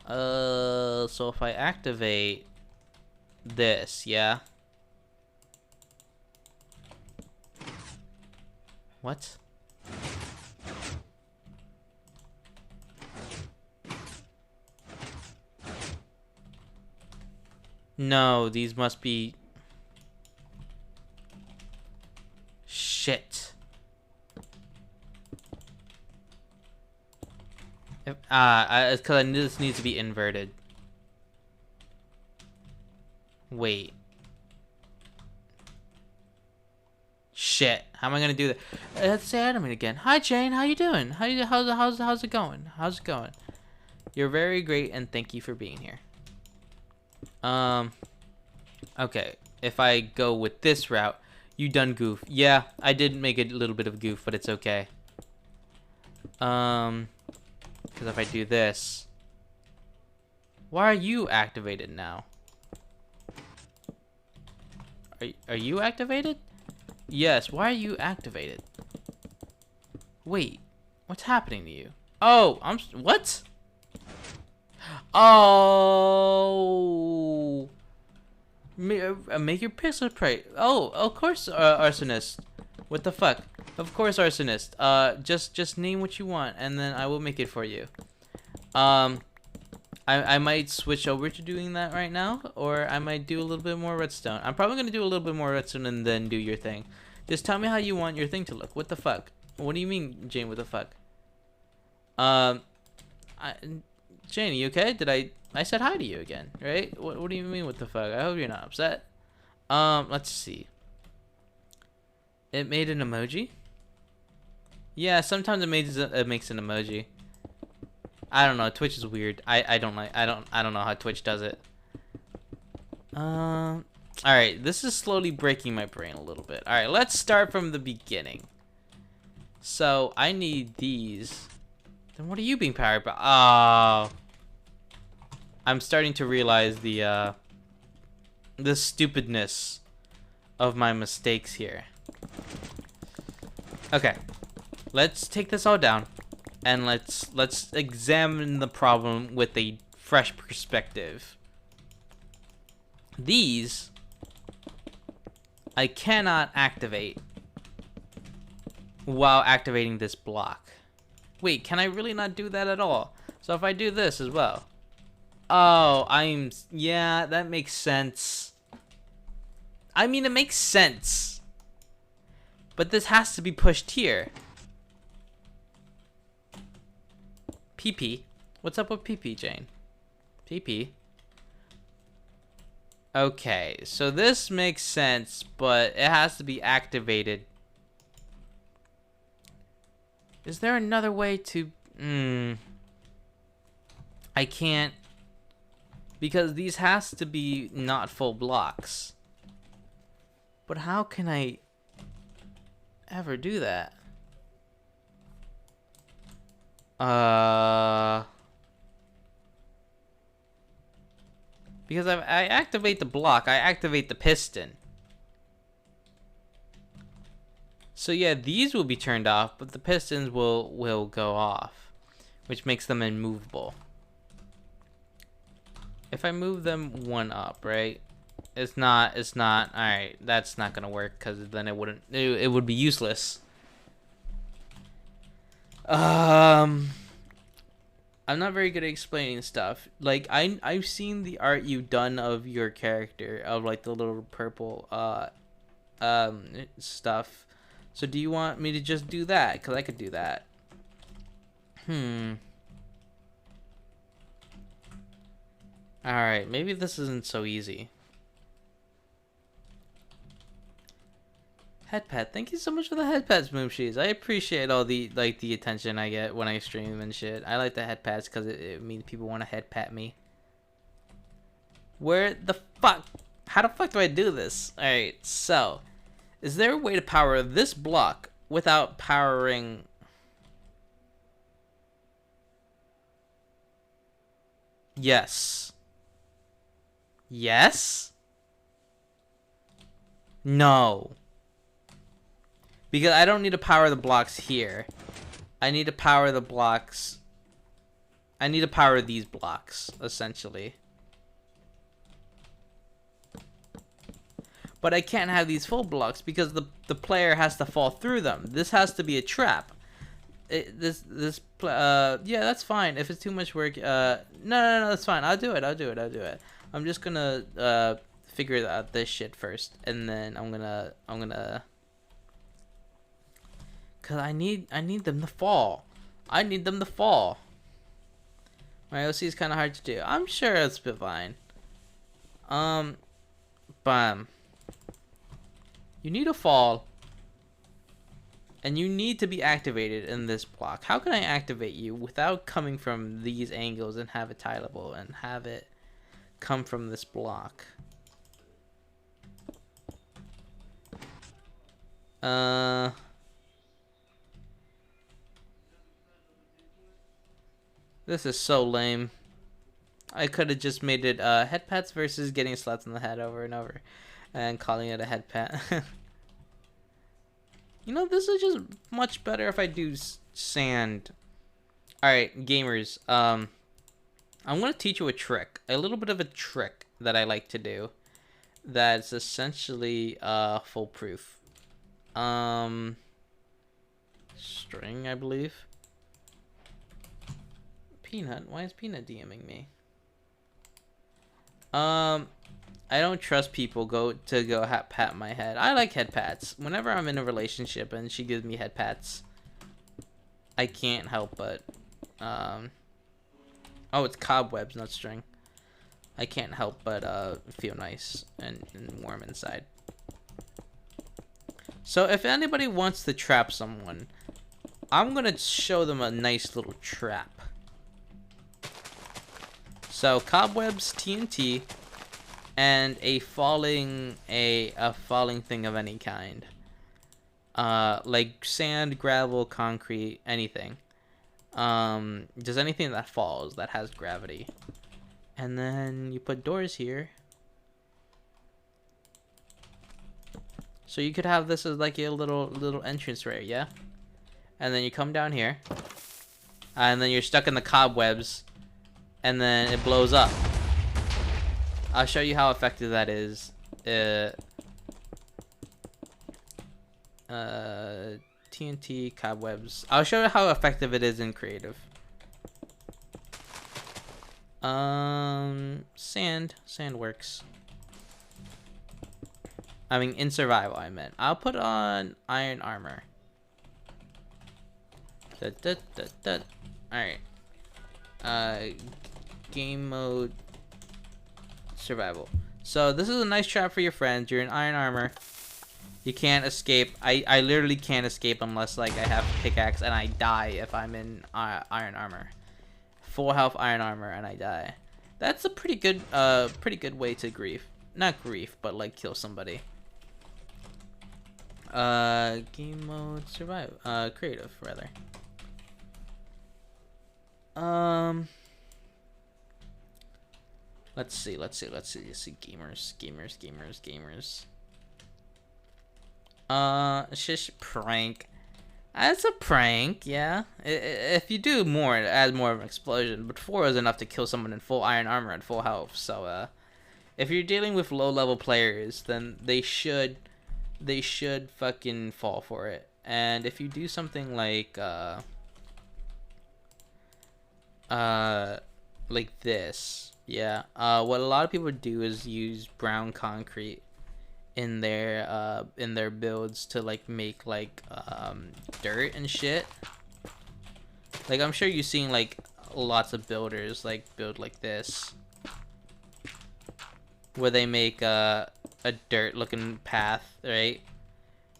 So if I activate this, yeah? What? No, these must be... Shit. It's because I knew this needs to be inverted. Wait. Shit. How am I gonna do that? Let's say animate again. Hi Jane, how you doing? How's it going? How's it going? You're very great and thank you for being here. Okay. If I go with this route, you done goof. Yeah, I did make a little bit of goof, but it's okay. Because if I do this, why are you activated now? Are you activated? Yes, why are you activated? Wait, what's happening to you? Oh, what? Oh, make your pixel pray. Oh, of course, arsonist. What the fuck? Of course, arsonist. Just name what you want, and then I will make it for you. I might switch over to doing that right now, or I might do a little bit more redstone. I'm probably gonna do a little bit more redstone and then do your thing. Just tell me how you want your thing to look. What the fuck? What do you mean, Jane? What the fuck? Jane, you okay? I said hi to you again, right? What do you mean? What the fuck? I hope you're not upset. Let's see. It made an emoji. Yeah, sometimes it makes an emoji. I don't know. Twitch is weird. I don't know how Twitch does it. All right. This is slowly breaking my brain a little bit. All right. Let's start from the beginning. So I need these. Then what are you being powered by? Oh, I'm starting to realize the stupidness of my mistakes here. Okay. Let's take this all down. And let's examine the problem with a fresh perspective. These I cannot activate while activating this block. Wait, can I really not do that at all? So if I do this as well. Oh, yeah, that makes sense. I mean, it makes sense. But this has to be pushed here. PP. What's up with PP, Jane? PP. Okay, so this makes sense, but it has to be activated. Is there another way to... I can't... Because these has to be not full blocks. But how can I ever do that? Because I activate the block, I activate the piston. So yeah, these will be turned off, but the pistons will go off, which makes them immovable. If I move them one up, right? It's not. All right, that's not gonna work because then it would be useless. I'm not very good at explaining stuff. Like I've seen the art you've done of your character, of like the little purple stuff. So do you want me to just do that? Cause I could do that. All right, maybe this isn't so easy. Headpad, thank you so much for the headpads, Moomshees. I appreciate all the the attention I get when I stream and shit. I like the headpads because it means people want to headpat me. Where the fuck? How the fuck do I do this? Alright, so is there a way to power this block without powering... Yes. Yes? No. Because I don't need to power the blocks here. I need to power the blocks. I need to power these blocks, essentially. but I can't have these full blocks because the player has to fall through them. This has to be a trap. Yeah, that's fine. If it's too much work, no, that's fine. I'll do it. I'm just gonna figure out this shit first, and then I'm gonna, cause I need them to fall. I need them to fall. My OC is kind of hard to do. I'm sure it's been fine. Bam. You need to fall. And you need to be activated in this block. How can I activate you without coming from these angles and have it tileable and have it come from this block? This is so lame. I could have just made it head pats versus getting slaps on the head over and over and calling it a head pat. You know, this is just much better if I do sand. Alright, gamers. I'm going to teach you a trick. A little bit of a trick that I like to do. That's essentially foolproof. String, I believe. Peanut? Why is Peanut DMing me? I don't trust people go pat my head. I like head pats. Whenever I'm in a relationship and she gives me head pats, I can't help but oh, it's cobwebs, not string. I can't help but feel nice and warm inside. So if anybody wants to trap someone, I'm gonna show them a nice little trap. So cobwebs, TNT, and a falling thing of any kind, like sand, gravel, concrete, anything. Just anything that falls that has gravity. And then you put doors here, so you could have this as like a little entrance right, yeah. And then you come down here, and then you're stuck in the cobwebs, and then it blows up. I'll show you how effective that is. TNT, cobwebs. I'll show you how effective it is in creative. Sand works. I mean, in survival, I meant. I'll put on iron armor. Alright. Game mode. Survival. So this is a nice trap for your friends. You're in iron armor. You can't escape. I literally can't escape unless like I have pickaxe, and I die if I'm in iron armor. Full health iron armor and I die. That's a pretty good way to grief. Not grief, but like kill somebody. Game mode survival. Creative rather. Let's see. Gamers. Shish prank. That's a prank, yeah. If you do more, it adds more of an explosion. But 4 is enough to kill someone in full iron armor and full health. So, if you're dealing with low-level players, then they should fucking fall for it. And if you do something like this. Yeah. What a lot of people do is use brown concrete in their builds to like make like dirt and shit. Like I'm sure you've seen like lots of builders like build like this, where they make a dirt looking path, right?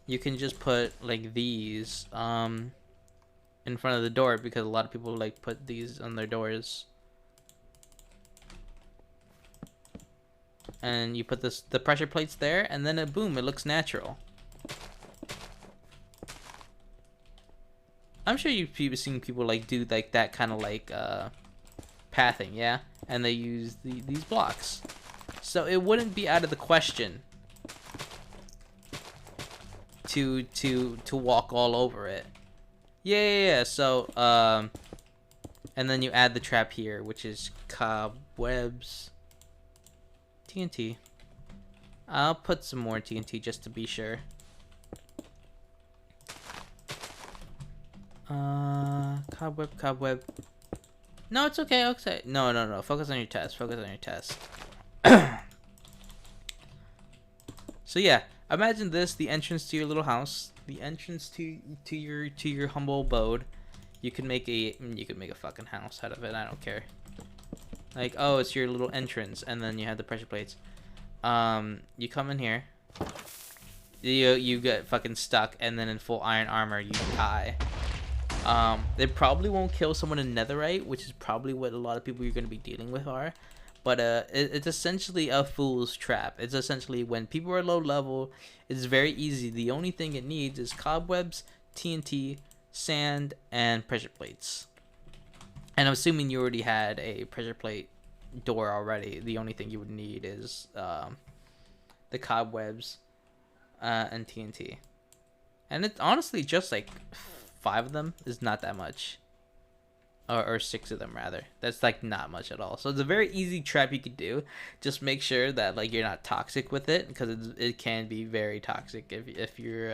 You can just put like these in front of the door, because a lot of people like put these on their doors. And you put the pressure plates there, and then boom, it looks natural. I'm sure you've seen people like do like that kind of like pathing, yeah, and they use these blocks, so it wouldn't be out of the question to walk all over it. Yeah. So and then you add the trap here, which is cobwebs. TNT. I'll put some more TNT just to be sure. Cobweb, cobweb. No, it's okay. Okay. No, no, no. Focus on your test. Focus on your test. So yeah, imagine this: the entrance to your little house, the entrance to your humble abode. You could make a fucking house out of it. I don't care. Like, oh, it's your little entrance, and then you have the pressure plates. You come in here. You get fucking stuck, and then in full iron armor, you die. They probably won't kill someone in netherite, which is probably what a lot of people you're going to be dealing with are. But it's essentially a fool's trap. It's essentially when people are low level, it's very easy. The only thing it needs is cobwebs, TNT, sand, and pressure plates. And I'm assuming you already had a pressure plate door already. The only thing you would need is the cobwebs and TNT. And it's honestly just like 5 of them is not that much. Or 6 of them rather. That's like not much at all. So it's a very easy trap you could do. Just make sure that like you're not toxic with it, because it can be very toxic if you're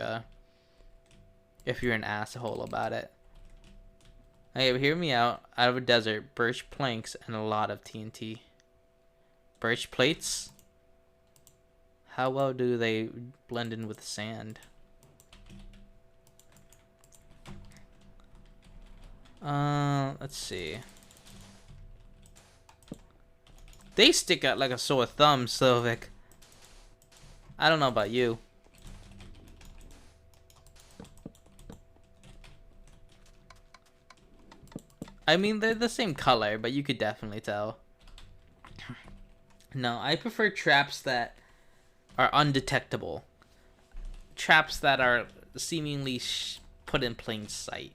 an asshole about it. Okay, hear me out. Out of a desert, birch planks and a lot of TNT. Birch plates. How well do they blend in with sand? Let's see. They stick out like a sore thumb, Slovik. I don't know about you. I mean, they're the same color, but you could definitely tell. No, I prefer traps that are undetectable. Traps that are seemingly put in plain sight.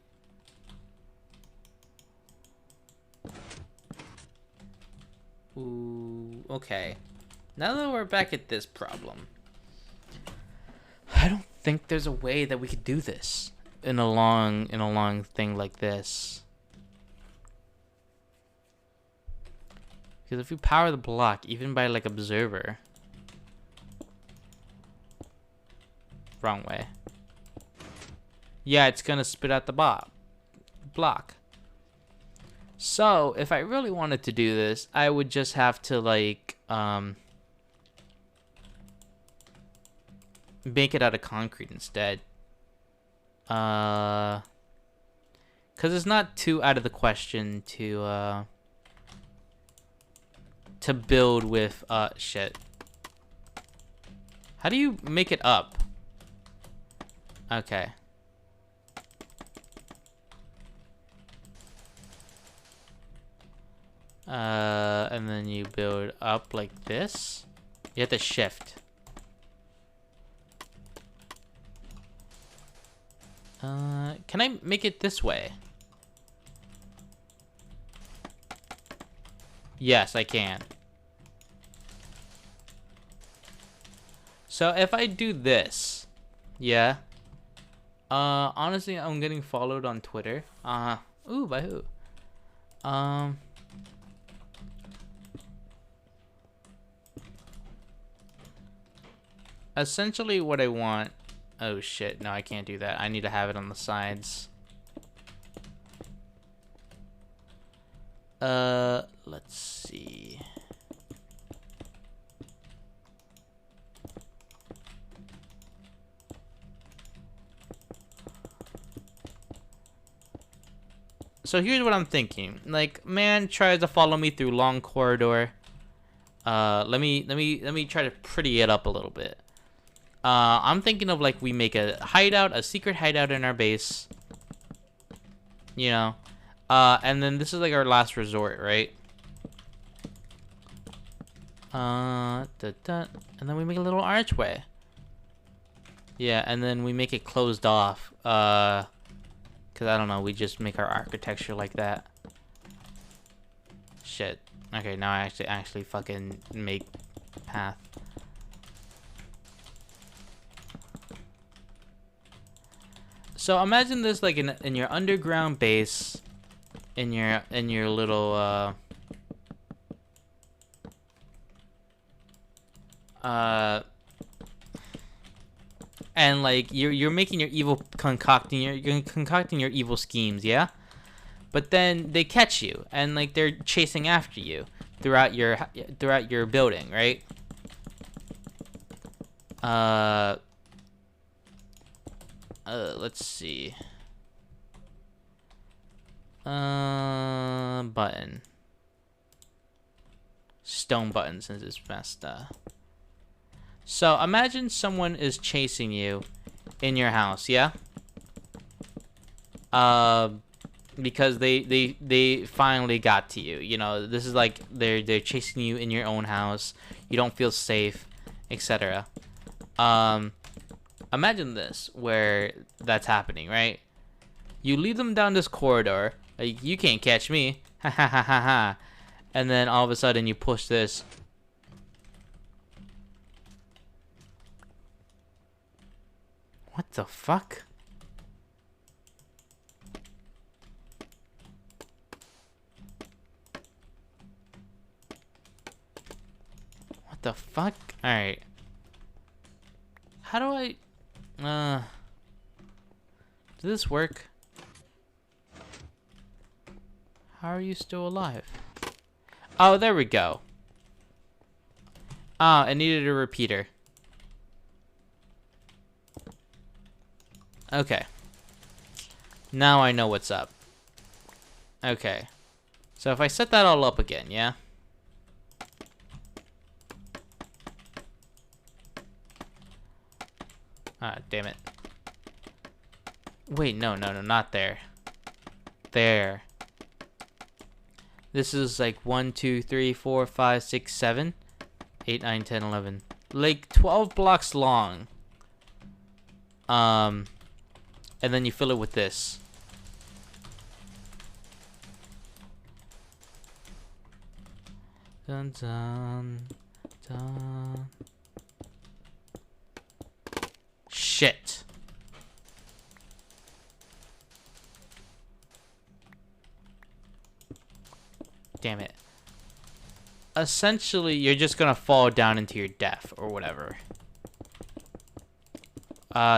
Ooh, okay. Now that we're back at this problem, I don't think there's a way that we could do this in a long thing like this. Because if you power the block, even by like observer, wrong way. Yeah, it's gonna spit out the block. So, if I really wanted to do this, I would just have to, like, make it out of concrete instead. Because it's not too out of the question to build with, shit. How do you make it up? Okay. And then you build up like this. You have to shift. Can I make it this way? Yes, I can. So if I do this, yeah. Honestly, I'm getting followed on Twitter. Ooh, by who? Essentially what I want... Oh shit, no, I can't do that. I need to have it on the sides. Let's see. So here's what I'm thinking. Like, man tries to follow me through long corridor. Let me try to pretty it up a little bit. I'm thinking of like we make a hideout, a secret hideout in our base. You know, and then this is like our last resort, right? And then we make a little archway. Yeah, and then we make it closed off. Cause I don't know, we just make our architecture like that. Shit. Okay, now I actually fucking make path. So imagine this like in your underground base, in your little and like you're making your evil you're concocting your evil schemes, yeah. But then they catch you, and like they're chasing after you throughout your building, right? Let's see. Button. Stone button since it's messed up. So imagine someone is chasing you in your house, yeah? Because they finally got to you. You know, this is like they're chasing you in your own house. You don't feel safe, etc. Imagine this where that's happening, right? You lead them down this corridor, like you can't catch me, ha ha ha ha ha, and then all of a sudden you push this. What the fuck? What the fuck? Alright. How do I... Does this work? How are you still alive? Oh, there we go. Ah, I needed a repeater. Okay. Now I know what's up. Okay. So if I set that all up again, yeah? Ah, damn it. Wait, no, not there. There. This is like 1, 2, 3, 4, 5, 6, 7, 8, 9, 10, 11. Like 12 blocks long. And then you fill it with this. Dun dun dun. Shit. Damn it. Essentially, you're just gonna fall down into your death or whatever.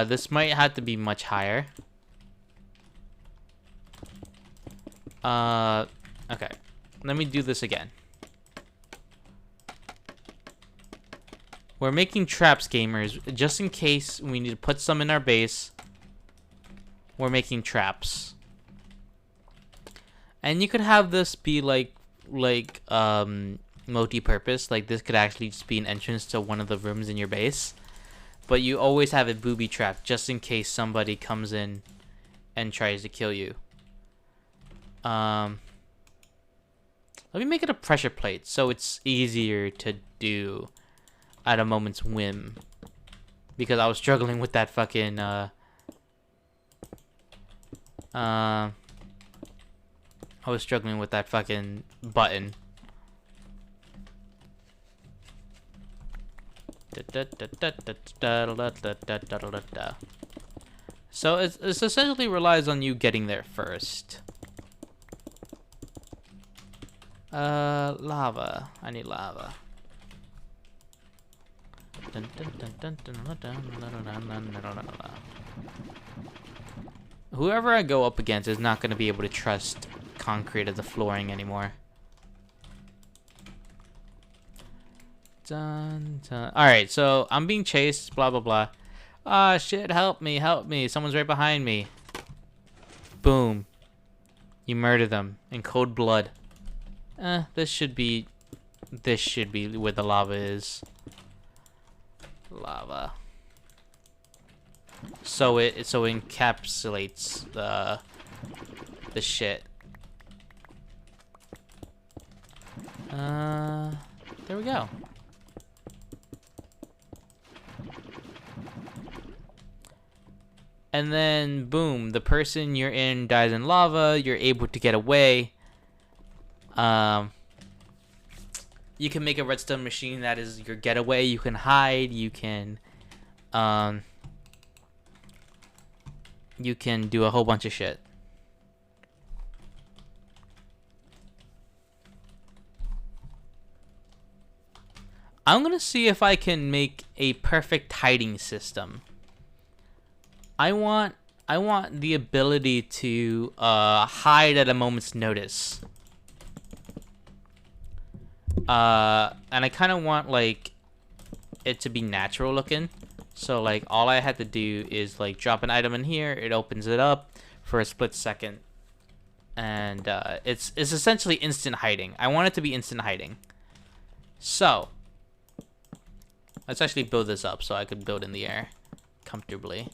This might have to be much higher. Okay. Let me do this again. We're making traps, gamers, just in case we need to put some in our base. We're making traps. And you could have this be like multi-purpose. Like this could actually just be an entrance to one of the rooms in your base. But you always have a booby trap just in case somebody comes in and tries to kill you. Let me make it a pressure plate so it's easier to do at a moment's whim. Because I was struggling with that fucking I was struggling with that fucking button. So it essentially relies on you getting there first. Lava. I need lava. Whoever I go up against is not going to be able to trust concrete as a flooring anymore. Alright, so I'm being chased, blah blah blah. Ah, shit, help me, help me. Someone's right behind me. Boom. You murder them in cold blood. This should be where the lava is. Lava. So it encapsulates the shit. There we go. And then, boom, the person you're in dies in lava. You're able to get away. You can make a redstone machine that is your getaway. You can hide. You can do a whole bunch of shit. I'm gonna see if I can make a perfect hiding system I want the ability to hide at a moment's notice. And I kind of want like it to be natural looking. So like all I had to do is like drop an item in here, it opens it up for a split second, and it's essentially instant hiding. I want it to be instant hiding. So let's actually build this up so I could build in the air comfortably.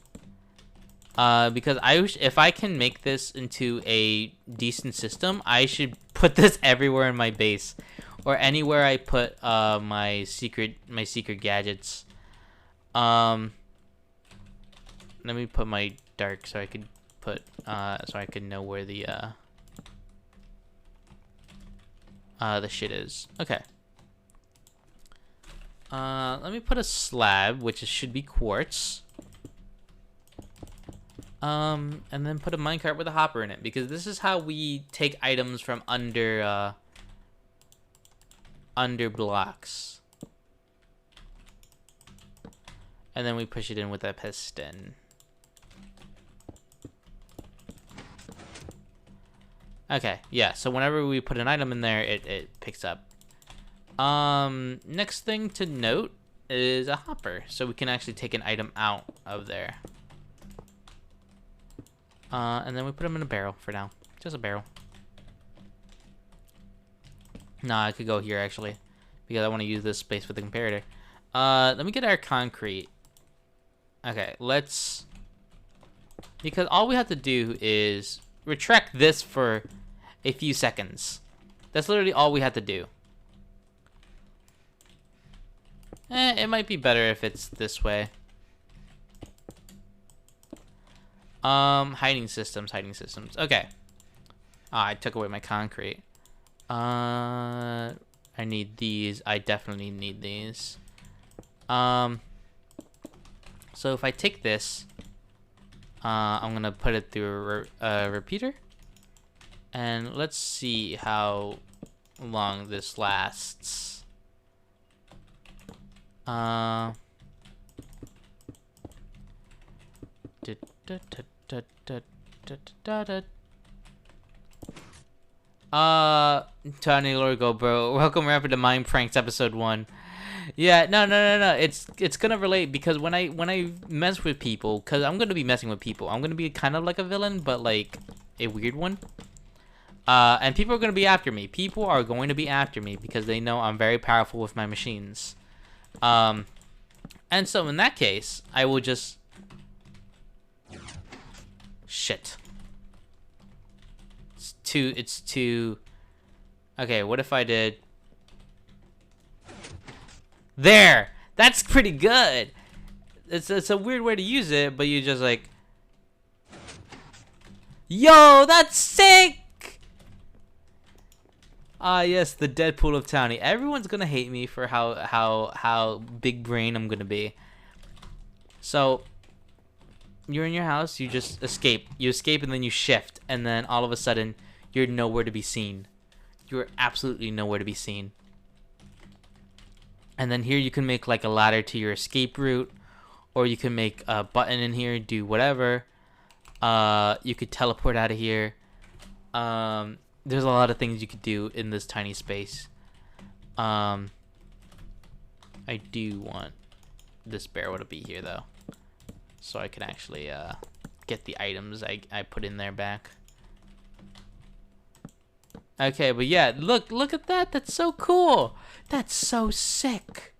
Because if I can make this into a decent system, I should put this everywhere in my base, or anywhere I put my secret gadgets. Let me put my dark so I could put so I could know where the shit is. Okay. Let me put a slab, which should be quartz. And then put a minecart with a hopper in it, because this is how we take items from under blocks. And then we push it in with a piston. Okay, yeah, so whenever we put an item in there, it picks up. Next thing to note is a hopper, so we can actually take an item out of there. And then we put them in a barrel for now. Just a barrel. Nah, I could go here actually, because I want to use this space for the comparator. Let me get our concrete. Okay, because all we have to do is retract this for a few seconds. That's literally all we have to do. It might be better if it's this way. Hiding systems. Okay. I took away my concrete. I need these. I definitely need these. So if I take this, I'm gonna put it through a repeater, and let's see how long this lasts. Tony Lorgo, bro, welcome Rapid to Mind Pranks episode 1. Yeah, no. It's gonna relate, because when I mess with people, because I'm gonna be messing with people, I'm gonna be kind of like a villain, but like a weird one. And people are gonna be after me. People are going to be after me because they know I'm very powerful with my machines. And so in that case, I will just... Shit. It's too... Okay, what if I did... There! That's pretty good! It's a weird way to use it, but you just like... Yo, that's sick! Ah, yes, the Deadpool of Townie. Everyone's gonna hate me for how big brain I'm gonna be. So, you're in your house, you just escape. You escape and then you shift, and then all of a sudden, you're nowhere to be seen. You're absolutely nowhere to be seen. And then here you can make like a ladder to your escape route, or you can make a button in here, do whatever. You could teleport out of here. There's a lot of things you could do in this tiny space. I do want this barrel to be here though, so I can actually get the items I put in there back. Okay, but yeah, look at that. That's so cool. That's so sick.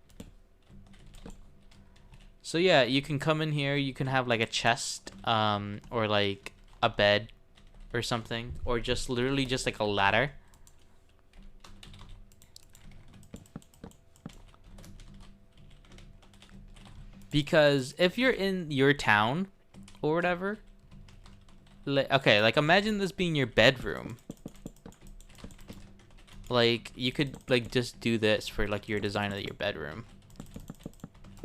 So yeah, you can come in here. You can have like a chest, or like a bed, or something, or just literally just like a ladder. Because if you're in your town or whatever, okay, like imagine this being your bedroom. Like you could like just do this for like your design of your bedroom.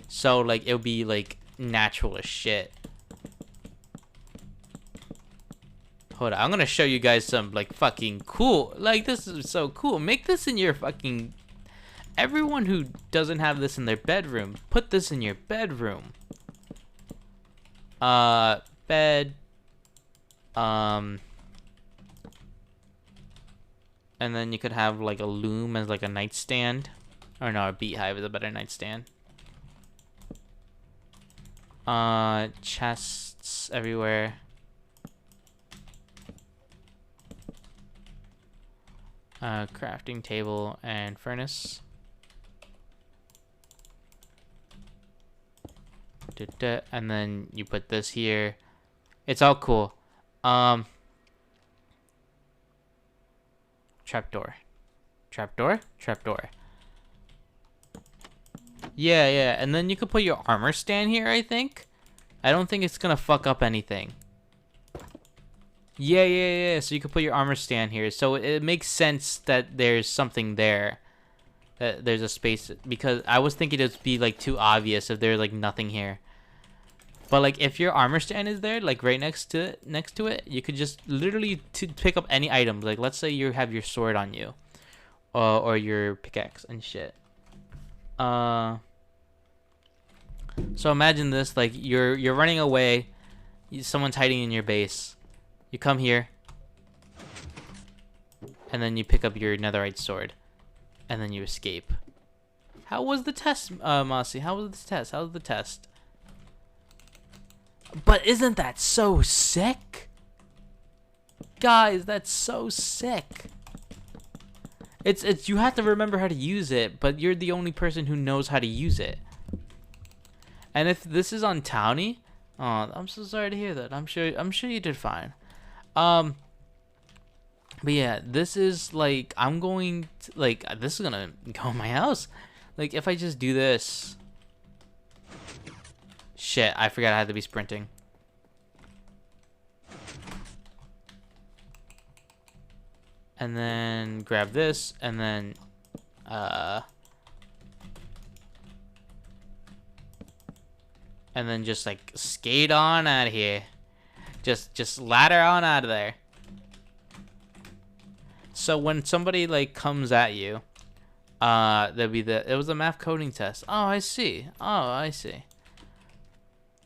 So like it'll be like natural as shit. Hold on, I'm gonna show you guys some like fucking cool. Like this is so cool. Make this in your fucking... Everyone who doesn't have this in their bedroom, put this in your bedroom. bed. And then you could have like a loom as like a nightstand. Or no, a beehive is a better nightstand. Chests everywhere. Crafting table and furnace. And then you put this here. It's all cool. Trapdoor. Trapdoor? Trapdoor. Yeah. And then you could put your armor stand here, I think. I don't think it's gonna fuck up anything. Yeah. So you could put your armor stand here. So it makes sense that there's something there. That there's a space. Because I was thinking it would be like too obvious if there's like nothing here. But like if your armor stand is there, like right next to it, you could just literally pick up any item. Like let's say you have your sword on you. Or your pickaxe and shit. So imagine this, like you're running away, someone's hiding in your base. You come here, and then you pick up your netherite sword, and then you escape. How was the test, Mossy? How was the test? How was the test? But isn't that so sick? Guys, that's so sick. It's you have to remember how to use it, but you're the only person who knows how to use it. And if this is on Townie, oh, I'm so sorry to hear that. I'm sure you did fine. But yeah, this is like I'm going to, like this is gonna go in my house. Like if I just do this. Shit, I forgot I had to be sprinting. And then grab this, and then just like skate on out of here. Just ladder on out of there. So when somebody like comes at you, there'll be it was a math coding test. Oh, I see.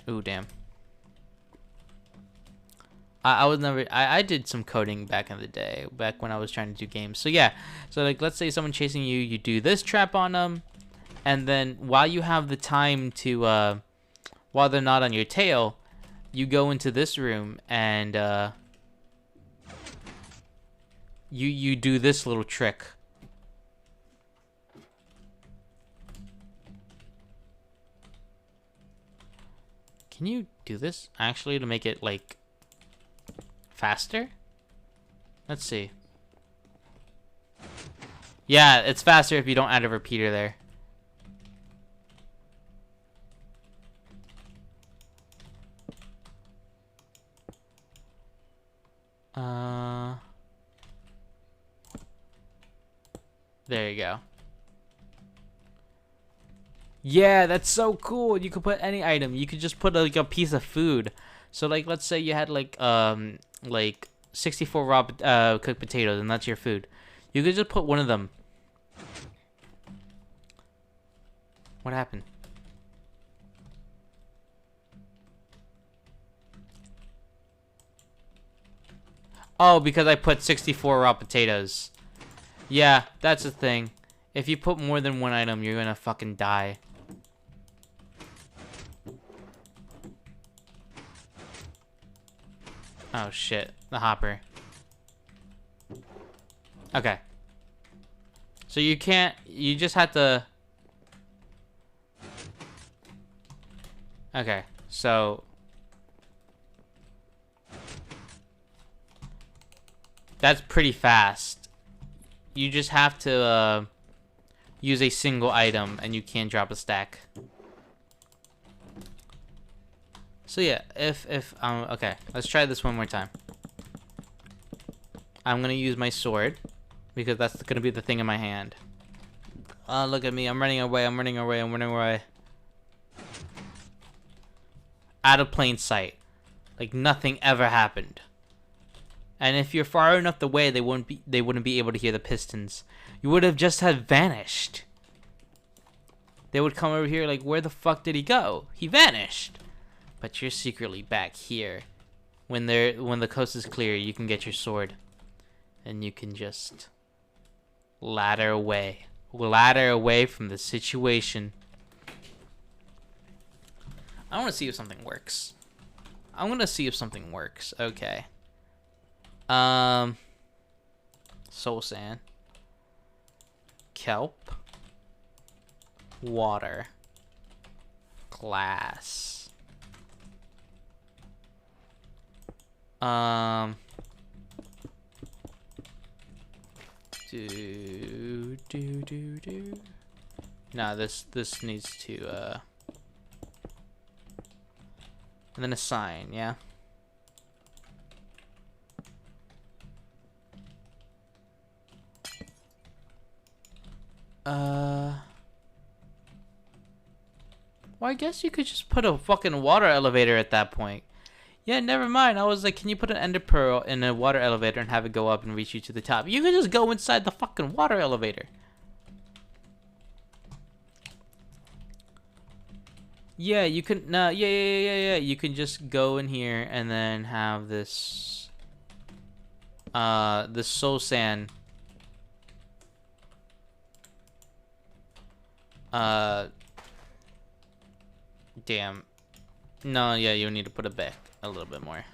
Ooh, damn. I did some coding back in the day, back when I was trying to do games. So yeah, so like let's say someone chasing you, you do this trap on them, and then while you have the time to, while they're not on your tail, you go into this room and you do this little trick. Can you do this actually to make it like faster? Let's see. Yeah, it's faster if you don't add a repeater there. There you go. Yeah, that's so cool. You could put any item. You could just put like a piece of food. So like let's say you had like 64 raw cooked potatoes, and that's your food. You could just put one of them. What happened? Oh, because I put 64 raw potatoes. Yeah, that's the thing. If you put more than one item, you're gonna fucking die. Oh shit, the hopper. Okay. So you just have to... Okay, so... That's pretty fast. You just have to use a single item and you can't drop a stack. So yeah, okay, let's try this one more time. I'm gonna use my sword because that's gonna be the thing in my hand. Oh, look at me, I'm running away. Out of plain sight. Like nothing ever happened. And if you're far enough away, they wouldn't be able to hear the pistons. You would have just had vanished. They would come over here like, where the fuck did he go? He vanished. But you're secretly back here When the coast is clear, you can get your sword, and you can just ladder away from the situation. I want to see if something works. Okay. Soul sand, kelp, water, glass. No, this needs to and then a sign, yeah. Well, I guess you could just put a fucking water elevator at that point. Yeah, never mind. I was like, can you put an ender pearl in a water elevator and have it go up and reach you to the top? You could just go inside the fucking water elevator. Yeah, you can. No, yeah. You can just go in here and then have this. This soul sand. Damn. No, yeah, you need to put it back a little bit more.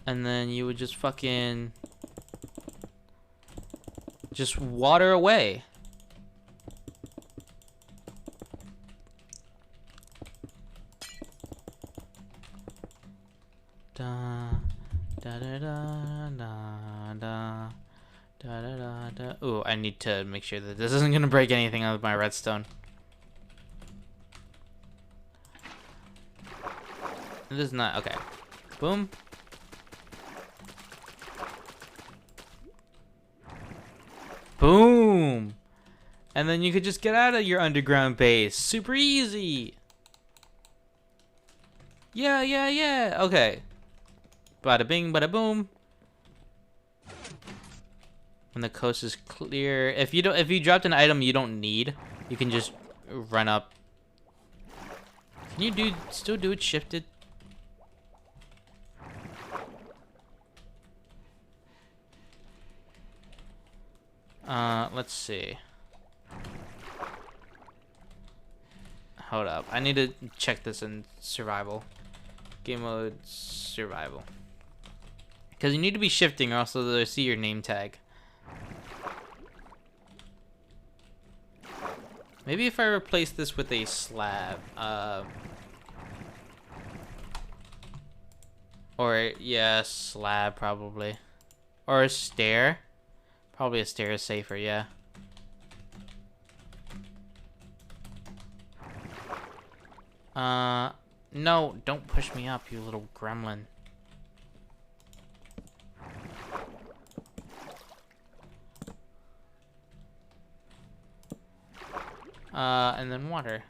And then you would just fucking just water away. Da da da da da da da da da. Ooh, I need to make sure that this isn't gonna break anything out of my redstone. This is not okay. Boom. Boom. And then you could just get out of your underground base. Super easy. Yeah. Okay. Bada bing, bada boom. When the coast is clear, if you dropped an item you don't need, you can just run up. Can you still do it shifted? Let's see. Hold up. I need to check this in survival. Game mode survival. Because you need to be shifting or else they'll see your name tag. Maybe if I replace this with a slab. Or, yeah, slab probably. Or a stair. Probably a stair is safer, yeah. No, don't push me up, you little gremlin. And then water.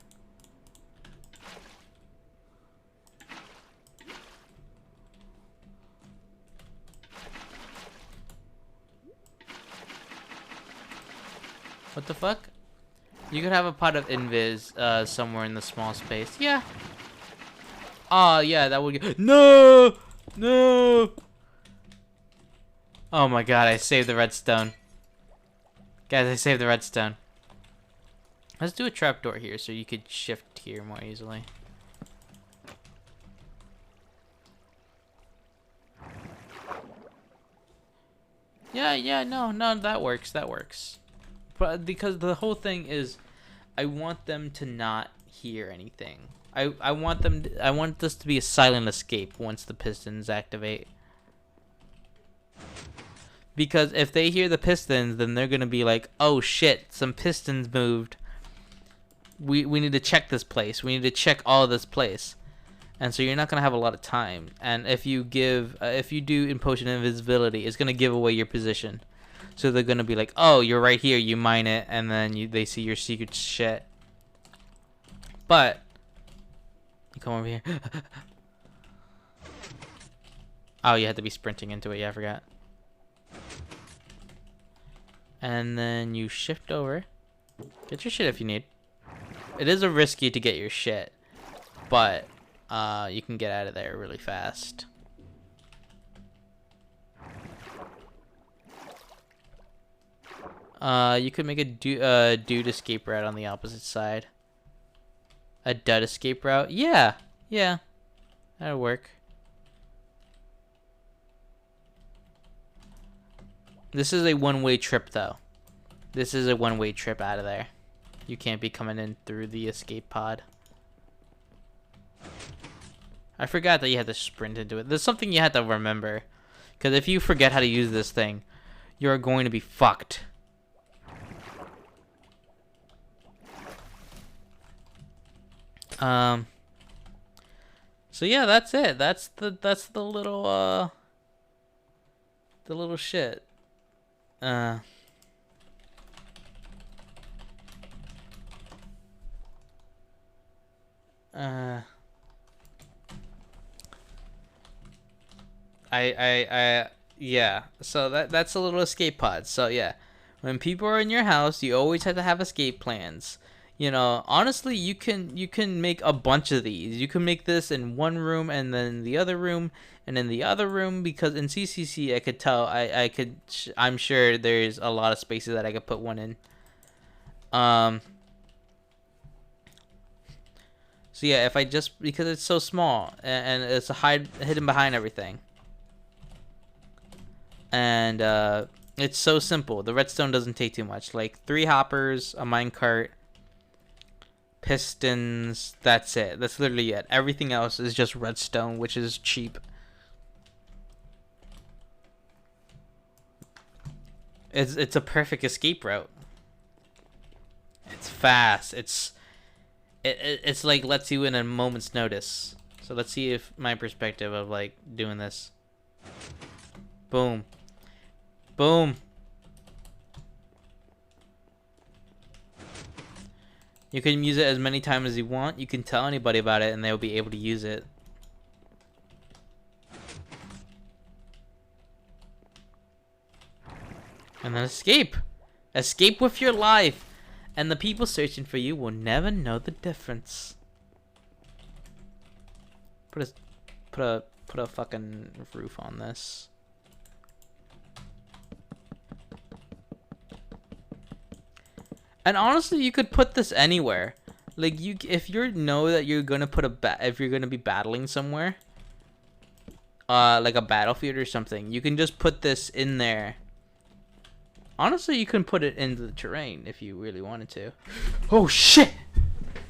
What the fuck? You could have a pot of invis somewhere in the small space. Yeah. Oh, yeah, that would get... No! No! Oh my god, I saved the redstone. Guys, I saved the redstone. Let's do a trapdoor here so you could shift here more easily. Yeah, no, that works, But because the whole thing is, I want them to not hear anything. I want this to be a silent escape once the pistons activate. Because if they hear the pistons, then they're gonna be like, oh shit, some pistons moved. We need to check this place. We need to check all of this place. And so you're not gonna have a lot of time. And if you do Impotion Invisibility, it's gonna give away your position. So they're gonna be like, "Oh, you're right here." You mine it, and then they see your secret shit. But you come over here. Oh, you had to be sprinting into it. Yeah, I forgot. And then you shift over. Get your shit if you need. It is a risky to get your shit, but you can get out of there really fast. You could make a dude escape route on the opposite side. A dud escape route? Yeah, yeah, that'll work. This is a one-way trip, though. This is a one-way trip out of there. You can't be coming in through the escape pod. I forgot that you had to sprint into it. There's something you had to remember. Because if you forget how to use this thing, you're going to be fucked. So yeah, that's it. That's the little shit. Yeah. So that's a little escape pod. So yeah, when people are in your house, you always have to have escape plans. You know, honestly, you can make a bunch of these. You can make this in one room and then the other room and in the other room, because in CCC I could tell I'm sure there's a lot of spaces that I could put one in. So yeah, if I just, because it's so small and it's hidden behind everything. And it's so simple. The redstone doesn't take too much. Like 3 hoppers, a minecart, pistons, that's it. That's literally it. Everything else is just redstone, which is cheap. It's a perfect escape route. It's fast. It's like lets you in a moment's notice. So let's see if my perspective of like doing this. Boom. Boom. You can use it as many times as you want. You can tell anybody about it and they'll be able to use it. And then escape. Escape with your life. And the people searching for you will never know the difference. Put a fucking roof on this. And honestly, you could put this anywhere. Like if you know that you're gonna put if you're gonna be battling somewhere, like a battlefield or something, you can just put this in there. Honestly, you can put it into the terrain if you really wanted to. Oh shit!